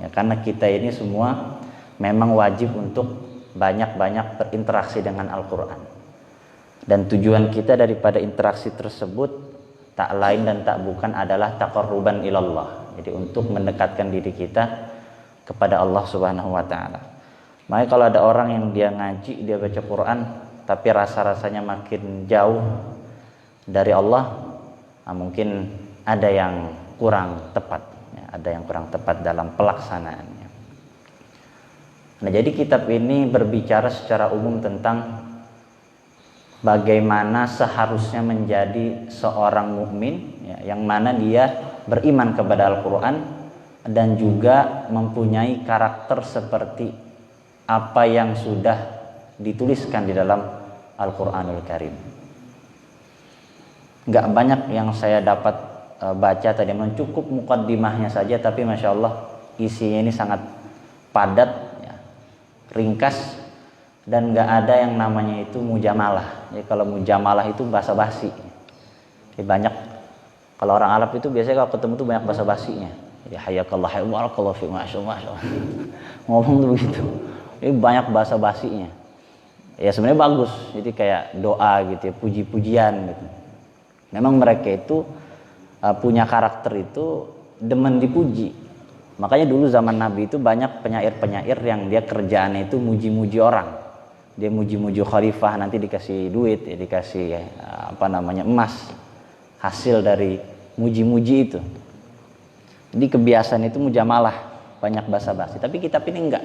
Ya, karena kita ini semua memang wajib untuk banyak-banyak berinteraksi dengan Al-Quran. Dan tujuan kita daripada interaksi tersebut tak lain dan tak bukan adalah taqarruban ilallah. Jadi untuk mendekatkan diri kita kepada Allah Subhanahu wa taala. Makanya kalau ada orang yang dia ngaji, dia baca Quran tapi rasa-rasanya makin jauh dari Allah, mungkin ada yang kurang tepat, ya, ada yang kurang tepat dalam pelaksanaannya. Nah, jadi kitab ini berbicara secara umum tentang bagaimana seharusnya menjadi seorang mukmin, ya, yang mana dia beriman kepada Al-Quran dan juga mempunyai karakter seperti apa yang sudah dituliskan di dalam Al-Quranul Karim. Gak banyak yang saya dapat baca tadi, cukup mukaddimahnya saja, tapi Masya Allah isinya ini sangat padat, ya, ringkas, dan gak ada yang namanya itu mujamalah. Jadi kalau mujamalah itu basa-basi. Jadi banyak, kalau orang Arab itu biasanya kalau ketemu tuh banyak basa-basinya. Jadi hayakallah, barakallahu fiik, masyaallah. Ngomong tuh begitu. Ini banyak basa-basinya. Ya sebenarnya bagus. Jadi kayak doa gitu ya, puji-pujian gitu. Memang mereka itu punya karakter itu demen dipuji. Makanya dulu zaman Nabi itu banyak penyair-penyair yang dia kerjaannya itu muji-muji orang. Dia muji-muji khalifah, nanti dikasih duit, ya, dikasih emas hasil dari muji-muji itu. Jadi kebiasaan itu mujamalah, banyak basa-basi. Tapi kitab ini enggak.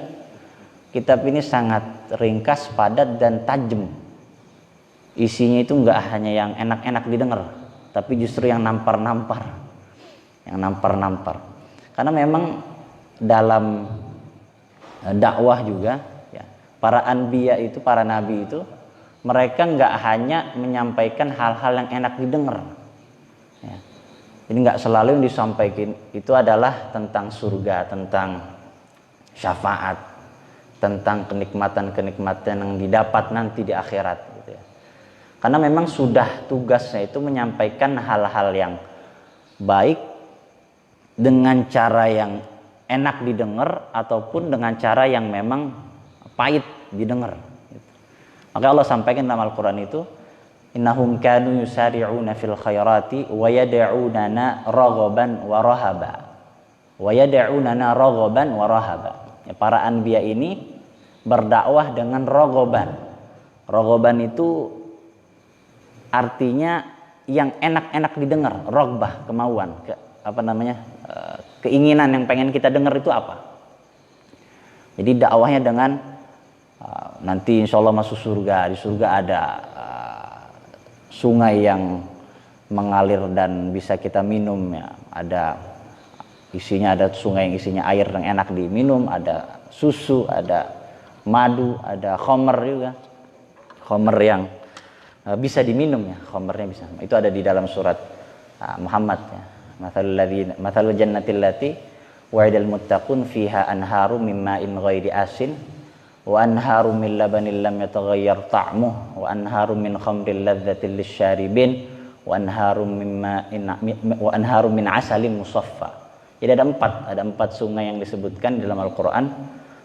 Kitab ini sangat ringkas, padat, dan tajam. Isinya itu enggak hanya yang enak-enak didengar, tapi justru yang nampar-nampar. Yang nampar-nampar. Karena memang dalam dakwah juga, ya, para anbiya itu, para nabi itu, mereka enggak hanya menyampaikan hal-hal yang enak didengar. Ya. Jadi enggak selalu yang disampaikan itu adalah tentang surga, tentang syafaat, tentang kenikmatan-kenikmatan yang didapat nanti di akhirat gitu ya. Karena memang sudah tugasnya itu menyampaikan hal-hal yang baik dengan cara yang enak didengar ataupun dengan cara yang memang pahit didengar gitu. Maka Allah sampaikan dalam Al-Qur'an itu, innahum kanu yusari'una fil khairati wa yad'unana raghaban wa rahaba. Wa yad'unana raghaban wa rahaba. Ya, para anbiya ini berdakwah dengan rogoban. Rogoban itu artinya yang enak-enak didengar, rogbah, kemauan, keinginan yang pengen kita dengar itu apa. Jadi dakwahnya dengan nanti insya Allah masuk surga, di surga ada sungai yang mengalir dan bisa kita minum, ya. Ada sungai yang isinya air yang enak diminum, ada susu, ada madu, ada khomer juga, khomer yang bisa diminum, ya, khomernya bisa. Itu ada di dalam surat Muhammad, ya. Mathalul jannatil lati wa'idal muttaqun fiha anharu min ma'in ghairi asin wa anharu min labanin lam yataghayyar ta'muh wa anharu min khamril ladzatil lisyaribin wa anharu min asalin musaffa. Jadi ada empat sungai yang disebutkan di dalam Al-Quran.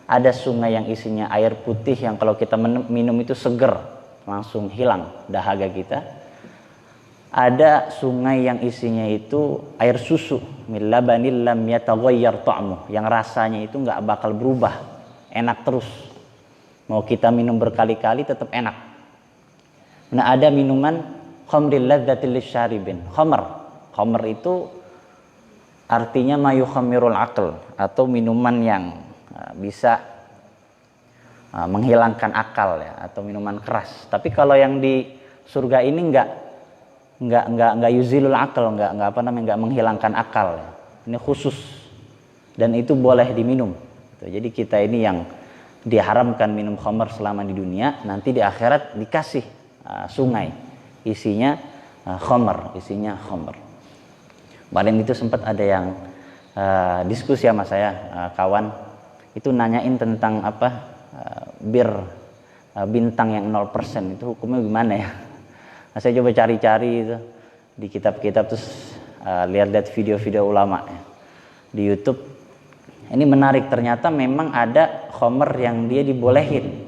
Ada sungai yang isinya air putih yang kalau kita minum itu seger, langsung hilang dahaga kita. Ada sungai yang isinya itu air susu, min labanil lam yataghayyar ta'muh, yang rasanya itu nggak bakal berubah, enak terus. Mau kita minum berkali-kali tetap enak. Nah, ada minuman khamril ladzatil lisyaribin. Khamr itu artinya mayukhammirul aql, atau minuman yang bisa menghilangkan akal, ya, atau minuman keras. Tapi kalau yang di surga ini enggak yuzilul akal, enggak menghilangkan akal, ya. Ini khusus dan itu boleh diminum. Jadi kita ini yang diharamkan minum khamr selama di dunia, nanti di akhirat dikasih sungai isinya khamr. Kemarin itu sempat ada yang diskusi sama saya, kawan itu nanyain tentang bir bintang yang 0% itu hukumnya gimana ya. Nah, saya coba cari-cari itu di kitab-kitab, terus lihat video-video ulama, ya, di YouTube. Ini menarik, ternyata memang ada khamr yang dia dibolehin.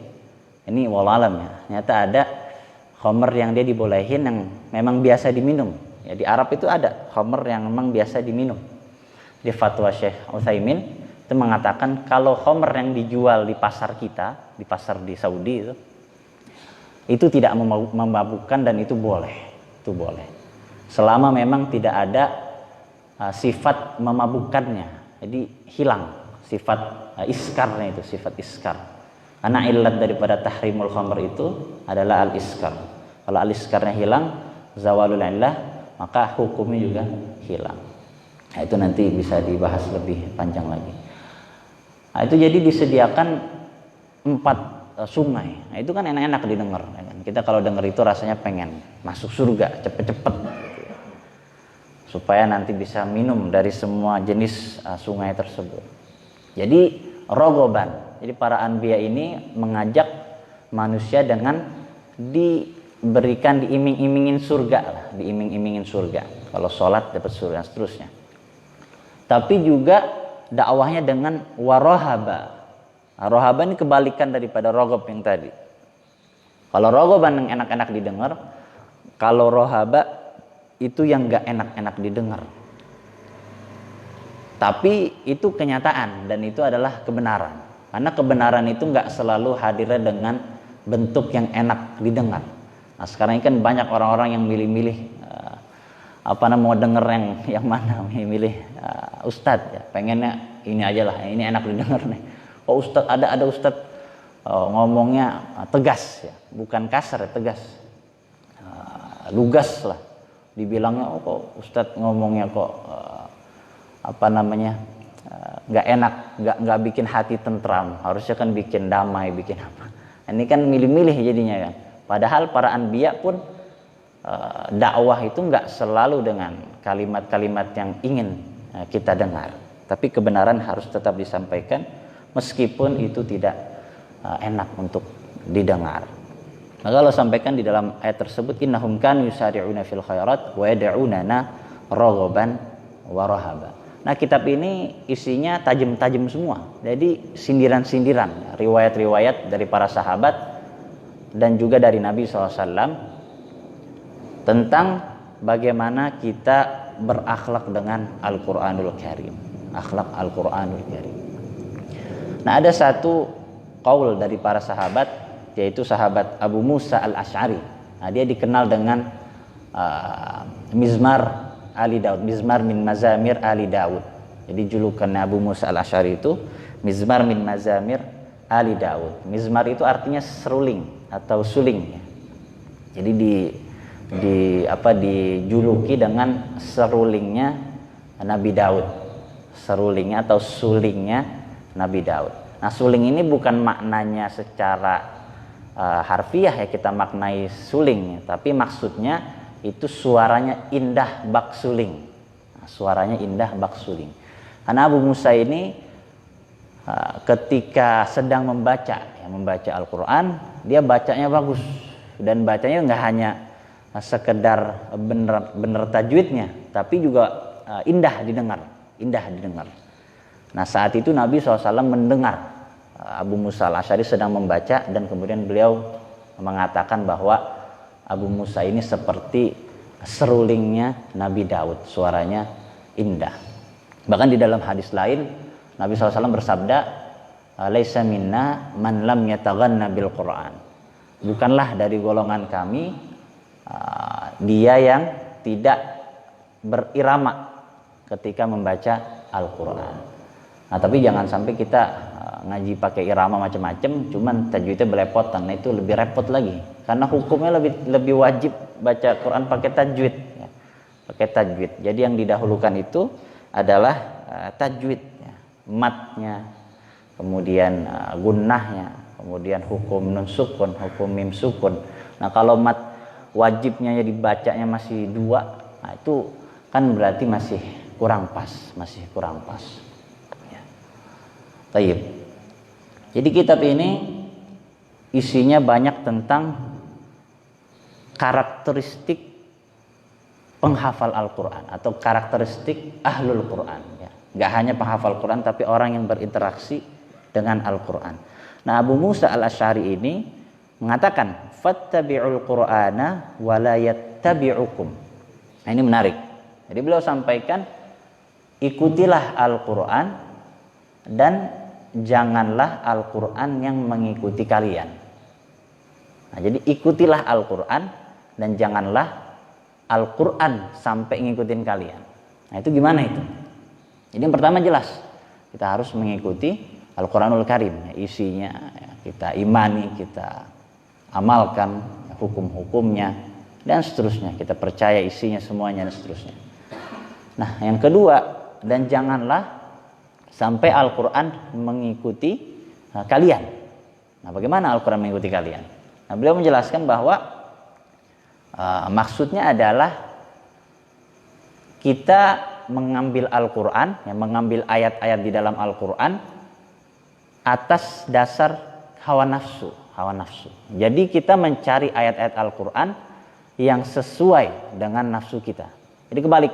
Ini wallahualam ya. Ternyata ada khamr yang dia dibolehin yang memang biasa diminum. Ya, di Arab itu ada khamr yang memang biasa diminum. Di fatwa Syekh Utsaimin itu mengatakan kalau khamr yang dijual di pasar kita, di pasar di Saudi itu tidak memabukkan dan itu boleh. Itu boleh. Selama memang tidak ada sifat memabukkannya. Jadi hilang sifat iskarnya itu, sifat iskar. Karena illat daripada tahrimul khamr itu adalah al-iskar. Kalau al-iskarnya hilang, zawalul illah, maka hukumnya juga hilang. Nah, itu nanti bisa dibahas lebih panjang lagi. Nah, itu jadi disediakan 4 sungai. Nah, itu kan enak-enak didengar. Ya kan? Kita kalau dengar itu rasanya pengen masuk surga cepet-cepet. Supaya nanti bisa minum dari semua jenis sungai tersebut. Jadi rogoban. Jadi para anbiya ini mengajak manusia dengan diberikan diiming-imingin surga lah, diiming-imingin surga. Kalau sholat dapat surga dan seterusnya. Tapi juga dakwahnya dengan warohaba. Rohaba ini kebalikan daripada rogob yang tadi. Kalau rogoban yang enak-enak didengar, kalau rohaba itu yang gak enak-enak didengar. Tapi itu kenyataan dan itu adalah kebenaran. Karena kebenaran itu gak selalu hadirnya dengan bentuk yang enak didengar. Nah, sekarang ini kan banyak orang-orang yang milih-milih mau denger yang mana, milih ustadz ya. Pengennya ini aja lah, ini enak didengar nih. Oh ustadz, ada ustadz ngomongnya tegas ya, bukan kasar ya, tegas. Lugas lah. Dibilangnya kok ustadz ngomongnya kok nggak enak, nggak bikin hati tentram, harusnya kan bikin damai, bikin apa. Ini kan milih-milih jadinya kan. Padahal para anbiya pun dakwah itu nggak selalu dengan kalimat-kalimat yang ingin kita dengar, tapi kebenaran harus tetap disampaikan meskipun itu tidak enak untuk didengar. Maka Allah sampaikan di dalam ayat tersebut, innahum kanu yusari'una fil khairat wa yad'unana raghaban wa rahaba. Nah, kitab ini isinya tajam-tajam semua. Jadi sindiran-sindiran, riwayat-riwayat dari para sahabat dan juga dari Nabi SAW tentang bagaimana kita berakhlak dengan Al-Qur'anul Karim. Akhlak Al-Qur'anul Karim. Nah, ada satu qaul dari para sahabat, yaitu sahabat Abu Musa al-Ash'ari. Nah, dia dikenal dengan Mizmar Ali Daud, Mizmar min Mazamir Ali Daud. Jadi julukan Abu Musa al-Ash'ari itu Mizmar min Mazamir Ali Daud. Mizmar itu artinya seruling atau suling. Jadi dijuluki dengan serulingnya Nabi Daud. Serulingnya atau sulingnya Nabi Daud. Nah, suling ini bukan maknanya secara harfiah ya kita maknai suling, tapi maksudnya itu suaranya indah bak suling. Nah, suaranya indah bak suling. Karena Abu Musa ini ketika sedang membaca Al-Quran, dia bacanya bagus dan bacanya nggak hanya sekedar benar tajwidnya, tapi juga indah didengar. Nah, saat itu Nabi SAW mendengar Abu Musa al-Ash'ari sedang membaca dan kemudian beliau mengatakan bahwa Abu Musa ini seperti serulingnya Nabi Daud, suaranya indah. Bahkan di dalam hadis lain Nabi SAW bersabda, laisa minna man lam yataghanna bil Qur'an. Bukanlah dari golongan kami dia yang tidak berirama ketika membaca Al-Quran. Nah, tapi jangan sampai kita ngaji pakai irama macam-macam, cuman tajwidnya belepotan. Nah, itu lebih repot lagi. Karena hukumnya lebih wajib baca Quran pakai tajwid. Ya. Pakai tajwid. Jadi yang didahulukan itu adalah tajwid, ya. Matnya, kemudian gunnahnya, kemudian hukum nun sukun, hukum mim sukun. Nah, kalau mat wajibnya ya dibacanya masih 2, nah itu kan berarti masih kurang pas. Ya. Tayyib. Jadi kitab ini isinya banyak tentang karakteristik penghafal Al-Quran atau karakteristik ahlul Quran. Ya. Nggak hanya penghafal Quran, tapi orang yang berinteraksi dengan Al-Quran. Nah, Abu Musa al-Asy'ari ini mengatakan, fattabi'ul Qur'ana wa la yattabi'ukum. Nah, ini menarik. Jadi beliau sampaikan, ikutilah Al-Quran dan janganlah Al-Quran yang mengikuti kalian. Nah, jadi ikutilah Al-Quran dan janganlah Al-Quran sampai ngikutin kalian. Nah, itu gimana itu? Jadi yang pertama jelas, kita harus mengikuti Al-Quranul Karim, ya, isinya ya, kita imani, kita amalkan ya, hukum-hukumnya dan seterusnya, kita percaya isinya semuanya dan seterusnya. Nah, yang kedua, dan janganlah sampai Al-Quran mengikuti kalian. Nah, bagaimana Al-Quran mengikuti kalian? Nah, beliau menjelaskan bahwa maksudnya adalah kita mengambil Al-Quran, ya, mengambil ayat-ayat di dalam Al-Quran atas dasar hawa nafsu. Jadi kita mencari ayat-ayat Al-Quran yang sesuai dengan nafsu kita. Jadi kebalik.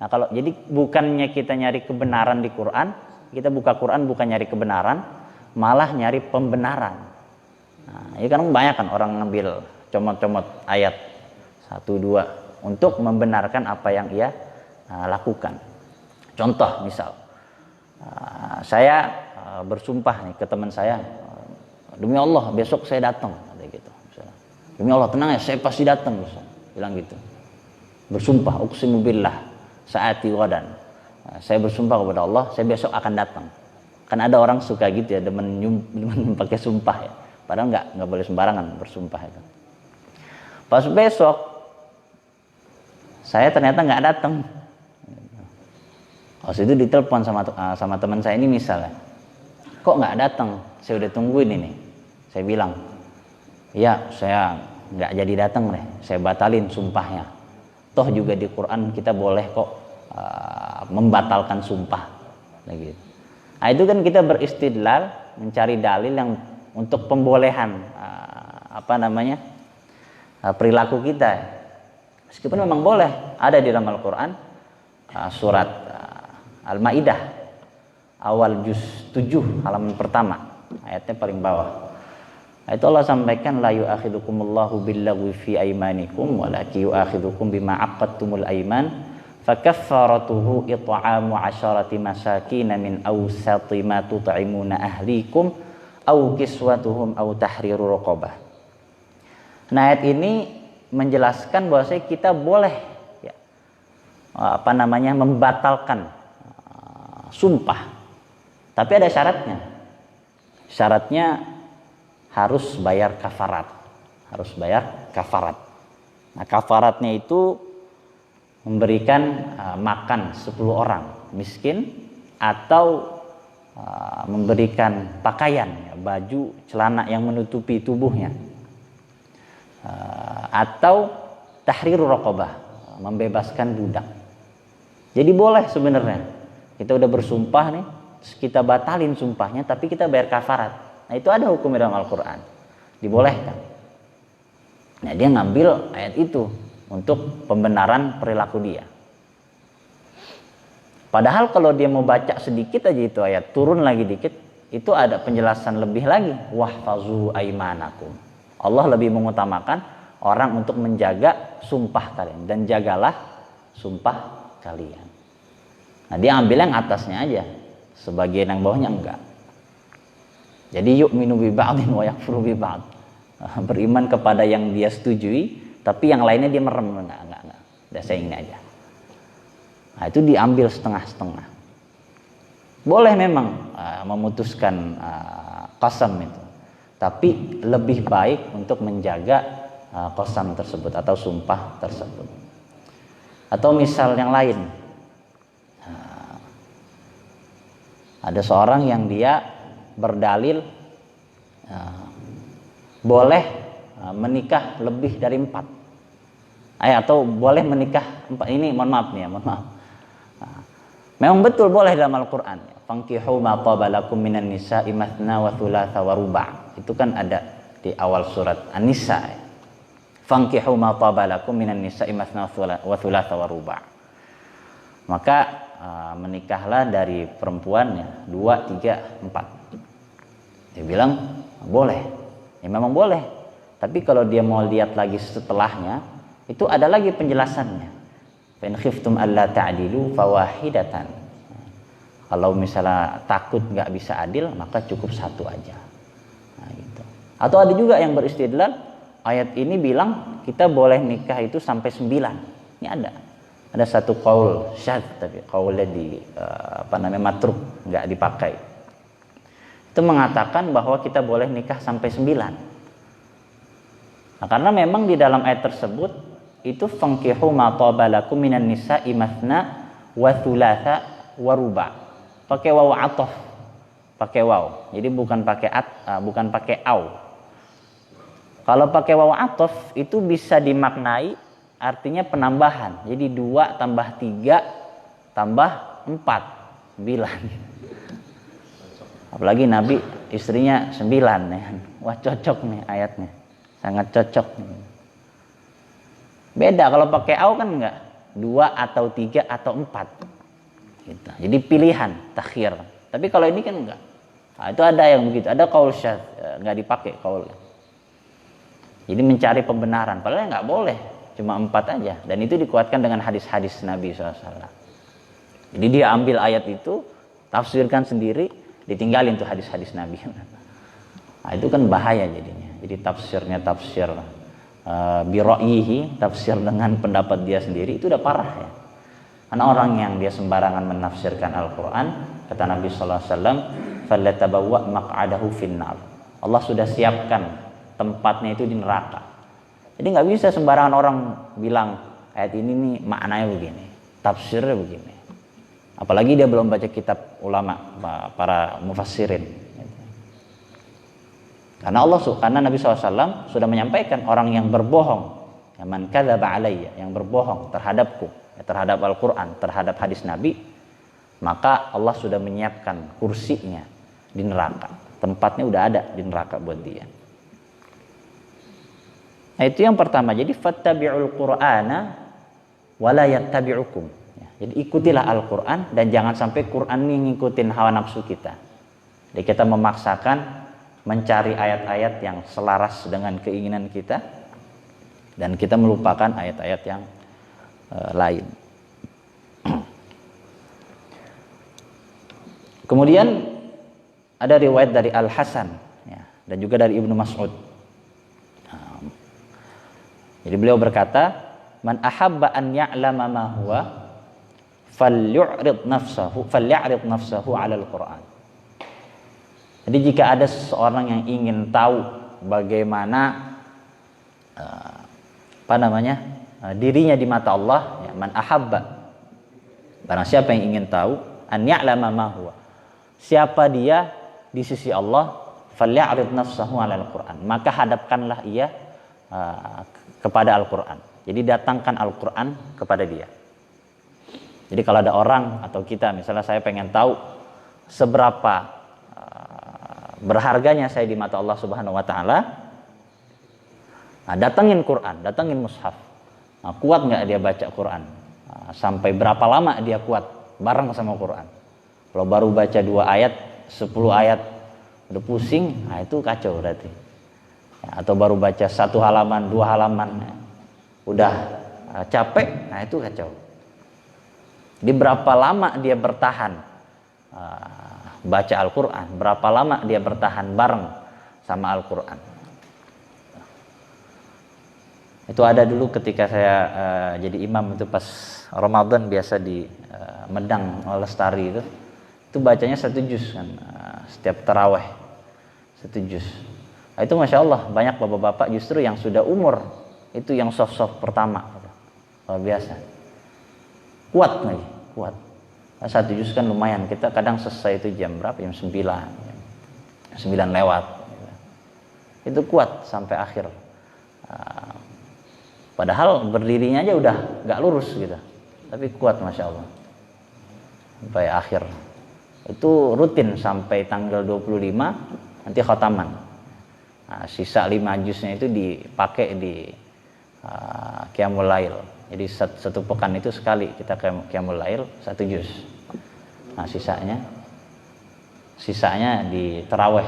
Nah, jadi bukannya kita nyari kebenaran di Quran, kita buka Quran bukan nyari kebenaran, malah nyari pembenaran. Nah, ini kan banyak kan orang ngambil comot-comot ayat 1-2 untuk membenarkan apa yang ia lakukan. Contoh misal, saya bersumpah nih ke teman saya, demi Allah besok saya datang, gitu. Demi Allah tenang ya, saya pasti datang, bilang gitu. Bersumpah, uqsimu billah, saati wadan. Saya bersumpah kepada Allah, saya besok akan datang. Kan ada orang suka gitu ya, demen pakai sumpah ya. Padahal nggak boleh sembarangan bersumpah itu. Pas besok saya ternyata nggak datang. Pas itu ditelepon sama teman saya ini misalnya, kok nggak datang? Saya udah tungguin ini. Saya bilang, ya saya nggak jadi datang deh. Saya batalin sumpahnya. Toh juga di Quran kita boleh kok membatalkan sumpah. Gitu. Nah, itu kan kita beristidlal, mencari dalil yang untuk pembolehan perilaku kita. Meskipun memang boleh, ada di dalam Al-Quran surat Al-Ma'idah awal juz 7 halaman pertama, ayatnya paling bawah. Itu Allah sampaikan, la yu'akhidukumullahu billaghwi fi aymanikum walakin yu'akhidukum bima 'aqadtumul ayman fakaffaratuhu it'amu 'asharati masakin min awsati ma tut'imuna ahlikum aw kiswatuhum aw tahriru raqabah. Nah, ayat ini menjelaskan bahwa kita boleh ya, membatalkan sumpah, tapi ada syaratnya. Syaratnya harus bayar kafarat. Nah, kafaratnya itu memberikan makan 10 orang miskin atau memberikan pakaian, ya, baju, celana yang menutupi tubuhnya. Atau tahriru raqabah, membebaskan budak. Jadi boleh sebenarnya. Kita udah bersumpah nih, kita batalin sumpahnya tapi kita bayar kafarat. Nah, itu ada hukum dalam Al-Quran. Dibolehkan. Nah, dia ngambil ayat itu untuk pembenaran perilaku dia. Padahal kalau dia mau baca sedikit aja itu ayat, turun lagi dikit, itu ada penjelasan lebih lagi. Wahfazu aimanakum. Allah lebih mengutamakan orang untuk menjaga sumpah kalian, dan jagalah sumpah kalian. Nah, dia ambil yang atasnya aja, sebagian yang bawahnya enggak. Jadi yu'minu bi ba'din wa yakfuru bi ba'd. Beriman kepada yang dia setujui, tapi yang lainnya dia merem, enggak. Udah saya ini aja. Nah, itu diambil setengah-setengah. Boleh memang memutuskan qasam itu. Tapi lebih baik untuk menjaga qasam tersebut atau sumpah tersebut. Atau misal yang lain, ada seorang yang dia berdalil boleh menikah lebih dari 4, atau boleh menikah 4. Ini mohon maaf. Memang betul boleh dalam Al-Quran. Fankihu ma taba lakum minan nisa'i mathna wa thulatha wa ruba'. Itu kan ada di awal surat An-Nisa. Fankihu ma taba lakum minan nisa'i mathna wa thulatha wa ruba'. Maka menikahlah dari perempuannya 2, 3, 4. Dia bilang boleh. Ya memang boleh. Tapi kalau dia mau lihat lagi setelahnya, itu ada lagi penjelasannya. Fa in khiftum alla ta'dilu fawahidatan. Kalau misalnya takut nggak bisa adil, maka cukup satu aja. Nah, gitu. Atau ada juga yang beristidlal, ayat ini bilang kita boleh nikah itu sampai 9. Ini ada satu qaul syadz, tapi qaulnya matruk, nggak dipakai. Itu mengatakan bahwa kita boleh nikah sampai 9. Nah, karena memang di dalam ayat tersebut itu fankihu ma taba lakum minan nisa'i mathna wa thulatha wa ruba. Pakai waw ataf. Pakai waw. Jadi bukan pakai au. Kalau pakai waw ataf itu bisa dimaknai artinya penambahan. Jadi 2 tambah 3 tambah 4, 9. Apalagi Nabi istrinya 9 ya. Wah, cocok nih ayatnya. Sangat cocok. Beda kalau pakai au kan enggak. 2 atau 3 atau 4. Gitu. Jadi pilihan, takhir. Tapi kalau ini kan enggak. Nah, itu ada yang begitu. Ada qaul syadz, enggak dipakai qaul. Jadi mencari pembenaran. Padahal enggak boleh. Cuma 4 aja. Dan itu dikuatkan dengan hadis-hadis Nabi SAW. Jadi dia ambil ayat itu, tafsirkan sendiri, ditinggalin tuh hadis-hadis Nabi. Nah, itu kan bahaya jadinya. Jadi tafsirnya tafsir bira'yihi, tafsir dengan pendapat dia sendiri, itu udah parah ya. Karena orang yang dia sembarangan menafsirkan Al-Quran, kata Nabi SAW, falyatabawwa maq'adahu finnar. Allah sudah siapkan tempatnya itu di neraka. Jadi nggak bisa sembarangan orang bilang ayat ini nih maknanya begini, tafsirnya begini. Apalagi dia belum baca kitab ulama, para mufassirin. Karena Nabi SAW sudah menyampaikan orang yang berbohong, ya man kadzaba alayya, yang berbohong terhadapku, ya, terhadap Al-Quran, terhadap hadis Nabi, maka Allah sudah menyiapkan kursinya di neraka. Tempatnya udah ada di neraka buat dia. Nah, itu yang pertama. Jadi fattabi'ul Qur'ana wa la yattabi'ukum. Ya, jadi ikutilah Al-Quran dan jangan sampai Quran ini ngikutin hawa nafsu kita. Jadi kita memaksakan mencari ayat-ayat yang selaras dengan keinginan kita dan kita melupakan ayat-ayat yang lain. Kemudian ada riwayat dari Al-Hasan ya, dan juga dari Ibnu Mas'ud. Jadi beliau berkata, man ahabba an ya'lama ma huwa falyu'rid nafsahu 'ala al-Qur'an. Jadi jika ada seseorang yang ingin tahu bagaimana dirinya di mata Allah, ya, man ahabba, barang siapa yang ingin tahu, an ya'lama ma huwa, siapa dia di sisi Allah, faly'rid nafsahu 'ala al-Qur'an, maka hadapkanlah ia kepada Al-Qur'an. Jadi datangkan Al-Qur'an kepada dia. Jadi kalau ada orang atau kita, misalnya saya pengen tahu seberapa berharganya saya di mata Allah Subhanahu wa taala. Nah, datangin Quran, datangin mushaf. Nah, kuat nggak dia baca Quran? Nah, sampai berapa lama dia kuat bareng sama Quran? Kalau baru baca 2 ayat, 10 ayat udah pusing, nah itu kacau berarti. Ya, atau baru baca 1 halaman, 2 halaman, udah capek, nah itu kacau. Di berapa lama dia bertahan baca Al-Quran, berapa lama dia bertahan bareng sama Al-Quran. Itu ada dulu ketika saya jadi imam, itu pas Ramadan biasa di Medang Lestari itu bacanya 1 juz kan, setiap taraweh 1 juz. Nah, itu Masya Allah banyak bapak-bapak justru yang sudah umur itu yang soft-soft pertama, luar biasa, kuat lagi, kuat. 1 juz kan lumayan, kita kadang selesai itu jam berapa? Jam 9 lewat. Itu kuat sampai akhir. Padahal berdirinya aja udah gak lurus gitu, tapi kuat Masya Allah sampai akhir. Itu rutin sampai tanggal 25 nanti khotaman. Nah, sisa 5 juznya itu dipakai di Qiyamul Lail. Jadi satu pekan itu sekali kita qiyamul lail 1 juz. Nah, sisanya di tarawih.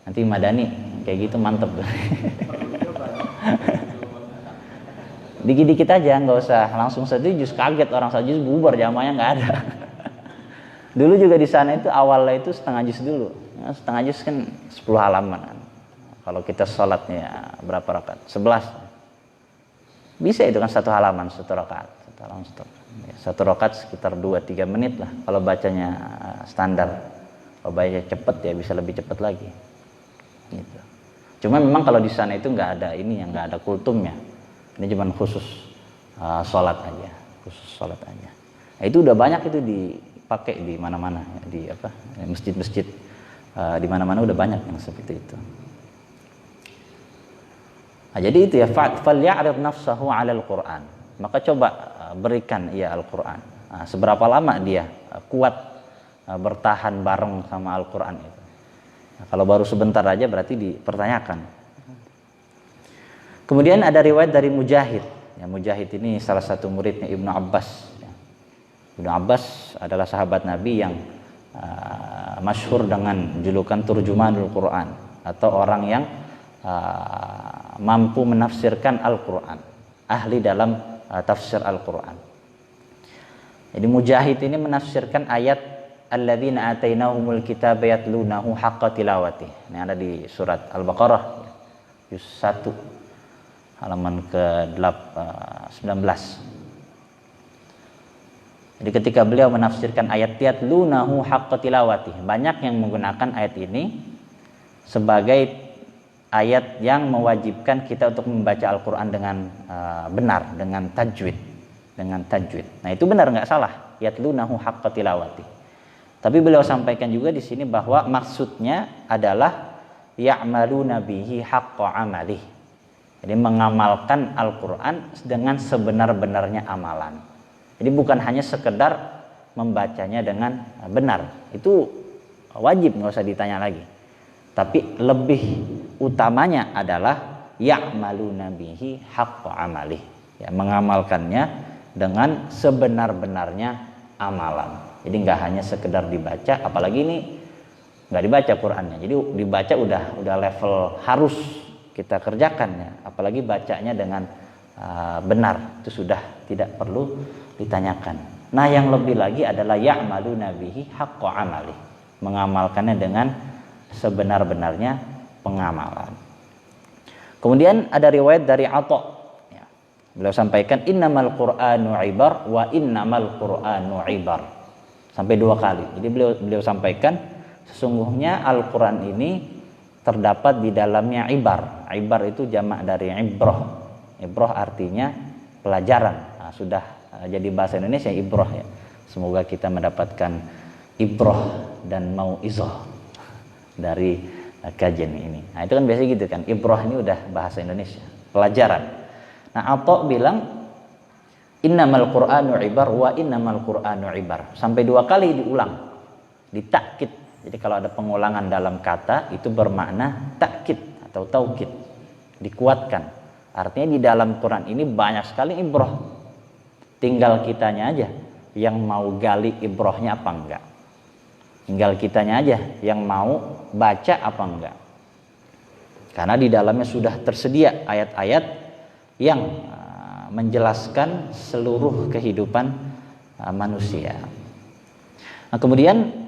Nanti Madani kayak gitu mantep. Dikit-dikit aja, nggak usah langsung 1 juz, kaget orang 1 juz bubar, jamaahnya nggak ada. Dulu juga di sana itu awalnya itu setengah juz dulu. Nah, setengah juz kan 10 halaman kan. Kalau kita sholatnya berapa rakaat? 11. Bisa itu kan 1 halaman 1 rakaat. 1 rakaat sekitar 2-3 menit lah. Kalau bacanya standar. Kalau baca cepet ya bisa lebih cepet lagi. Gitu. Cuma memang kalau di sana itu nggak ada ini, yang nggak ada kultumnya. Ini cuma khusus sholat aja, Nah, itu udah banyak itu dipakai di mana-mana, di masjid-masjid di mana-mana udah banyak yang seperti itu. Nah, jadi itu ya, falya'rid nafsahu 'alal Qur'an. Maka coba berikan ia Al-Qur'an. Nah, seberapa lama dia kuat bertahan bareng sama Al-Qur'an itu. Nah, kalau baru sebentar aja berarti dipertanyakan. Kemudian ada riwayat dari Mujahid. Ya, Mujahid ini salah satu muridnya Ibnu Abbas. Ibnu Abbas adalah sahabat Nabi yang masyhur dengan julukan Turjumanul Quran, atau orang yang mampu menafsirkan Al-Quran, ahli dalam tafsir Al-Quran. Jadi Mujahid ini menafsirkan ayat alladzina atainahumul kitaba yatlunahu haqqa tilawati. Ini ada di surat Al-Baqarah juz 1 halaman ke-19. Jadi ketika beliau menafsirkan ayat yatlunahu haqqa tilawati, banyak yang menggunakan ayat ini sebagai ayat yang mewajibkan kita untuk membaca Al-Quran dengan benar, dengan tajwid. Nah, itu benar, nggak salah, yatlunahu haqqa tilawati. Tapi beliau sampaikan juga di sini bahwa maksudnya adalah ya'maluna bihi haqqa amalih. Jadi mengamalkan Al-Quran dengan sebenar-benarnya amalan. Jadi bukan hanya sekedar membacanya dengan benar, itu wajib, nggak usah ditanya lagi. Tapi lebih utamanya adalah ya'maluna bihi haqqa amalih, ya, mengamalkannya dengan sebenar-benarnya amalan. Jadi nggak hanya sekedar dibaca, apalagi ini nggak dibaca Qurannya. Jadi dibaca udah level harus kita kerjakan, ya. Apalagi bacanya dengan benar, itu sudah tidak perlu ditanyakan. Nah, yang lebih lagi adalah ya'maluna bihi haqqa amali, mengamalkannya dengan sebenar-benarnya pengamalan. Kemudian ada riwayat dari Atha, ya. Beliau sampaikan innamal Qur'anu ibar wa innamal Qur'anu ibar, sampai 2 kali. Jadi beliau sampaikan sesungguhnya Al-Quran ini terdapat di dalamnya ibar. Ibar itu jamak dari ibrah. Ibrah artinya pelajaran. Nah, sudah jadi bahasa Indonesia ibrah, ya. Semoga kita mendapatkan ibrah dan mau'izah dari kajian ini. Nah, itu kan biasa gitu kan. Ibrah ini udah bahasa Indonesia, pelajaran. Nah, Atha bilang innamal Qur'anu ibar wa innamal Qur'anu ibar. Sampai 2 kali diulang, ditakkid. Jadi kalau ada pengulangan dalam kata itu bermakna takkid atau taukid, dikuatkan. Artinya di dalam Quran ini banyak sekali ibrah. Tinggal kitanya aja yang mau gali ibrahnya apa enggak. Tinggal kitanya aja yang mau baca apa enggak. Karena di dalamnya sudah tersedia ayat-ayat yang menjelaskan seluruh kehidupan manusia. Nah, kemudian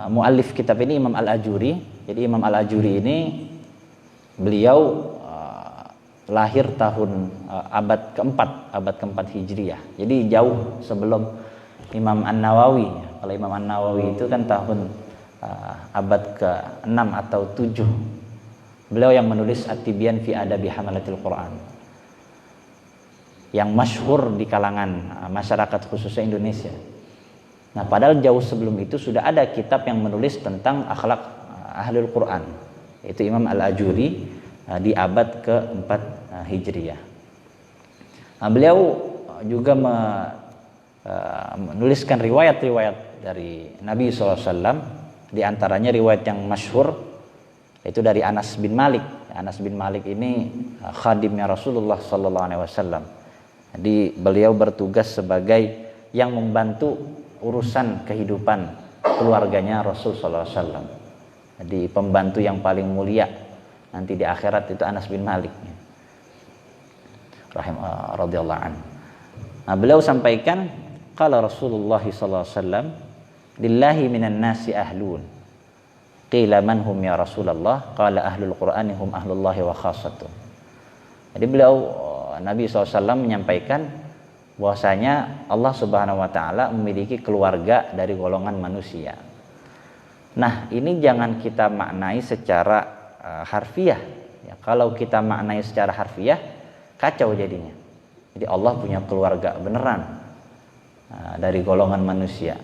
muallif kitab ini Imam Al-Ajuri. Jadi Imam Al-Ajuri ini beliau lahir tahun abad keempat Hijriah. Jadi jauh sebelum Imam An-Nawawi. Kalau Imam An-Nawawi itu kan tahun abad ke-6 atau 7. Beliau yang menulis At-Tibyan fi Adabi Hamalatil Quran, yang masyhur di kalangan masyarakat khususnya Indonesia. Nah, padahal jauh sebelum itu sudah ada kitab yang menulis tentang akhlak Ahlul Quran, yaitu Imam Al-Ajuri di abad ke-4 Hijriah. Nah, beliau juga menuliskan riwayat-riwayat dari Nabi SAW, di antaranya riwayat yang masyhur yaitu dari Anas bin Malik. Anas bin Malik ini khadimnya Rasulullah SAW. Jadi beliau bertugas sebagai yang membantu urusan kehidupan keluarganya Rasul sallallahu alaihi wasallam. Jadi pembantu yang paling mulia nanti di akhirat itu Anas bin Malik radhiyallahu anhu. Nah, beliau sampaikan qala Rasulullah sallallahu alaihi wasallam lillahi minan nasi ahlun qila man hum ya Rasulullah qala ahlul qur'ani hum ahlullahi wa khassatuh. Jadi beliau Nabi SAW menyampaikan bahwasanya Allah Subhanahu wa taala memiliki keluarga dari golongan manusia. Nah, ini jangan kita maknai secara harfiah ya. Kalau kita maknai secara harfiah kacau jadinya. Jadi Allah punya keluarga beneran dari golongan manusia.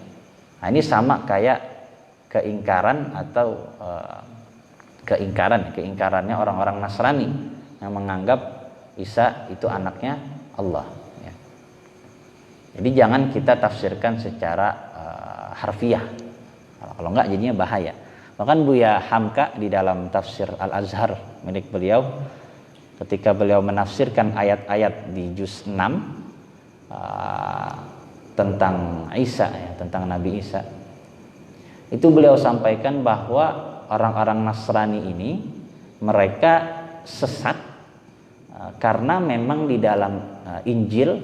Nah, ini sama kayak keingkaran atau keingkarannya orang-orang Nasrani yang menganggap Isa itu anaknya Allah ya. Jadi jangan kita tafsirkan secara harfiah. Kalau enggak jadinya bahaya. Bahkan Buya Hamka di dalam tafsir Al-Azhar milik beliau, ketika beliau menafsirkan ayat-ayat di juz 6 tentang Isa ya, tentang Nabi Isa, itu beliau sampaikan bahwa orang-orang Nasrani ini mereka sesat karena memang di dalam Injil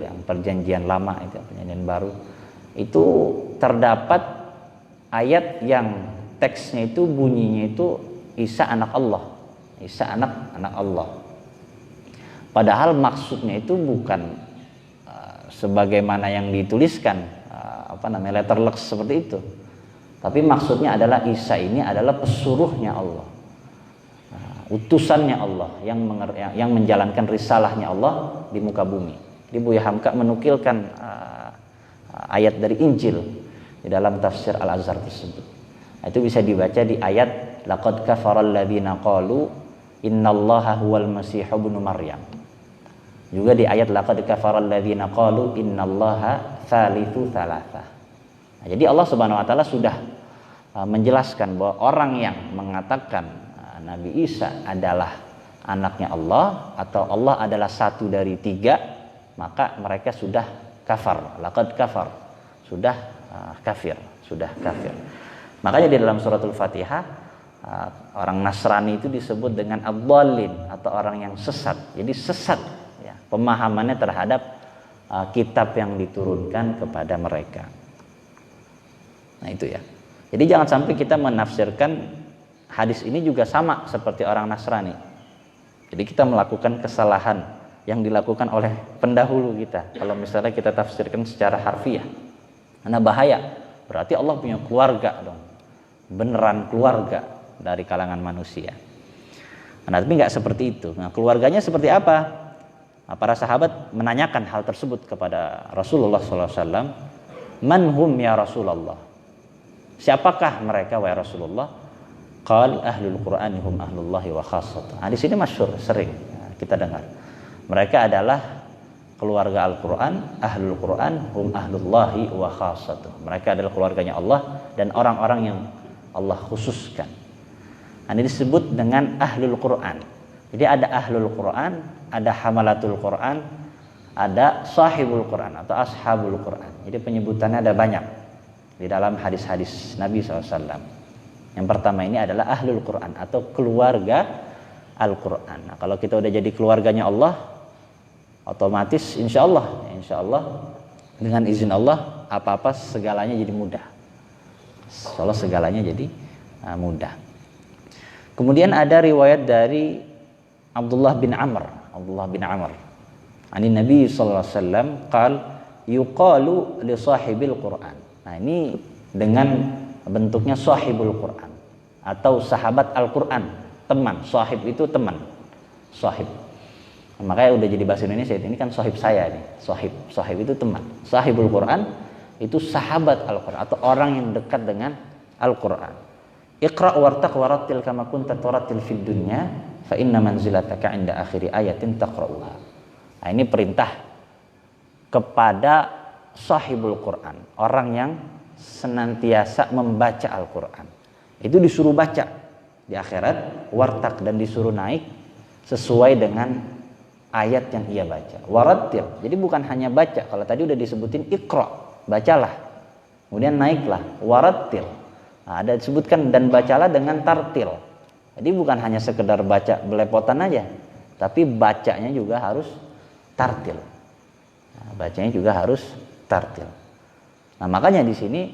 yang perjanjian lama itu, perjanjian baru itu terdapat ayat yang teksnya itu bunyinya itu Isa anak Allah, Isa anak Allah. Padahal maksudnya itu bukan sebagaimana yang dituliskan letterlux seperti itu. Tapi maksudnya adalah Isa ini adalah pesuruhnya Allah, utusannya Allah yang menjalankan risalahnya Allah di muka bumi. Jadi Buya Hamka menukilkan ayat dari Injil di dalam tafsir Al-Azhar tersebut. Nah, itu bisa dibaca di ayat laqad kafaral ladzina qalu innallaha huwal masih ibnu Maryam. Juga di ayat laqad kafaral ladzina qalu innallaha tsalitsu tsalatsah. Nah, jadi Allah Subhanahu wa taala sudah menjelaskan bahwa orang yang mengatakan Nabi Isa adalah anaknya Allah atau Allah adalah satu dari tiga, maka mereka sudah kafar, laqad kafar, sudah kafir. Makanya di dalam suratul Fatihah orang Nasrani itu disebut dengan ad-dhallin atau orang yang sesat. Jadi sesat ya, pemahamannya terhadap kitab yang diturunkan kepada mereka. Nah itu ya. Jadi jangan sampai kita menafsirkan hadis ini juga sama seperti orang Nasrani. Jadi kita melakukan kesalahan yang dilakukan oleh pendahulu kita. Kalau misalnya kita tafsirkan secara harfiah, karena bahaya. Berarti Allah punya keluarga dong, beneran keluarga dari kalangan manusia. Nah, tapi nggak seperti itu. Nah, keluarganya seperti apa? Nah, para sahabat menanyakan hal tersebut kepada Rasulullah SAW. Man hum ya Rasulullah? Siapakah mereka wahai Rasulullah? Qal ahlul qur'ani hum ahlullahi wa khassatuh. Nah, di sini masyhur sering kita dengar. Mereka adalah keluarga Al-Qur'an, ahlul Qur'an hum ahlullahi wa khassatuh. Mereka adalah keluarganya Allah dan orang-orang yang Allah khususkan. Nah, ini disebut dengan ahlul Qur'an. Jadi ada ahlul Qur'an, ada hamalatul Qur'an, ada sahibul Qur'an atau ashabul Qur'an. Jadi penyebutannya ada banyak di dalam hadis-hadis Nabi SAW. Yang pertama ini adalah ahlul Quran atau keluarga Al-Quran. Nah, kalau kita udah jadi keluarganya Allah, otomatis insya Allah dengan izin Allah apa-apa segalanya jadi mudah. Insya Allah segalanya jadi mudah. Kemudian ada riwayat dari Abdullah bin Amr. Ani Nabi sallallahu alaihi wasallam qal yuqalu li sahibil Quran. Nah, ini dengan bentuknya sahibul Quran atau sahabat Al-Quran, teman. Sahib itu teman, sahib. Makanya udah jadi bahasa Indonesia ini kan sahib saya nih. Sahib itu teman. Sahibul Quran itu sahabat Al-Quran atau orang yang dekat dengan Al-Quran. Iqra' wartaq warattil kama kunta turattil fid dunya fa inna manzilataka 'inda akhiri ayatin taqra'uha. Nah, ini perintah kepada sahibul Quran, orang yang senantiasa membaca Al-Quran. Itu disuruh baca di akhirat, wartak, dan disuruh naik sesuai dengan ayat yang ia baca. Warattil, jadi bukan hanya baca. Kalau tadi udah disebutin iqra, bacalah. Kemudian naiklah, warattil. Nah, ada disebutkan dan bacalah dengan tartil. Jadi bukan hanya sekedar baca belepotan aja, tapi bacanya juga harus tartil. Nah, bacanya juga harus tartil. Nah, makanya di sini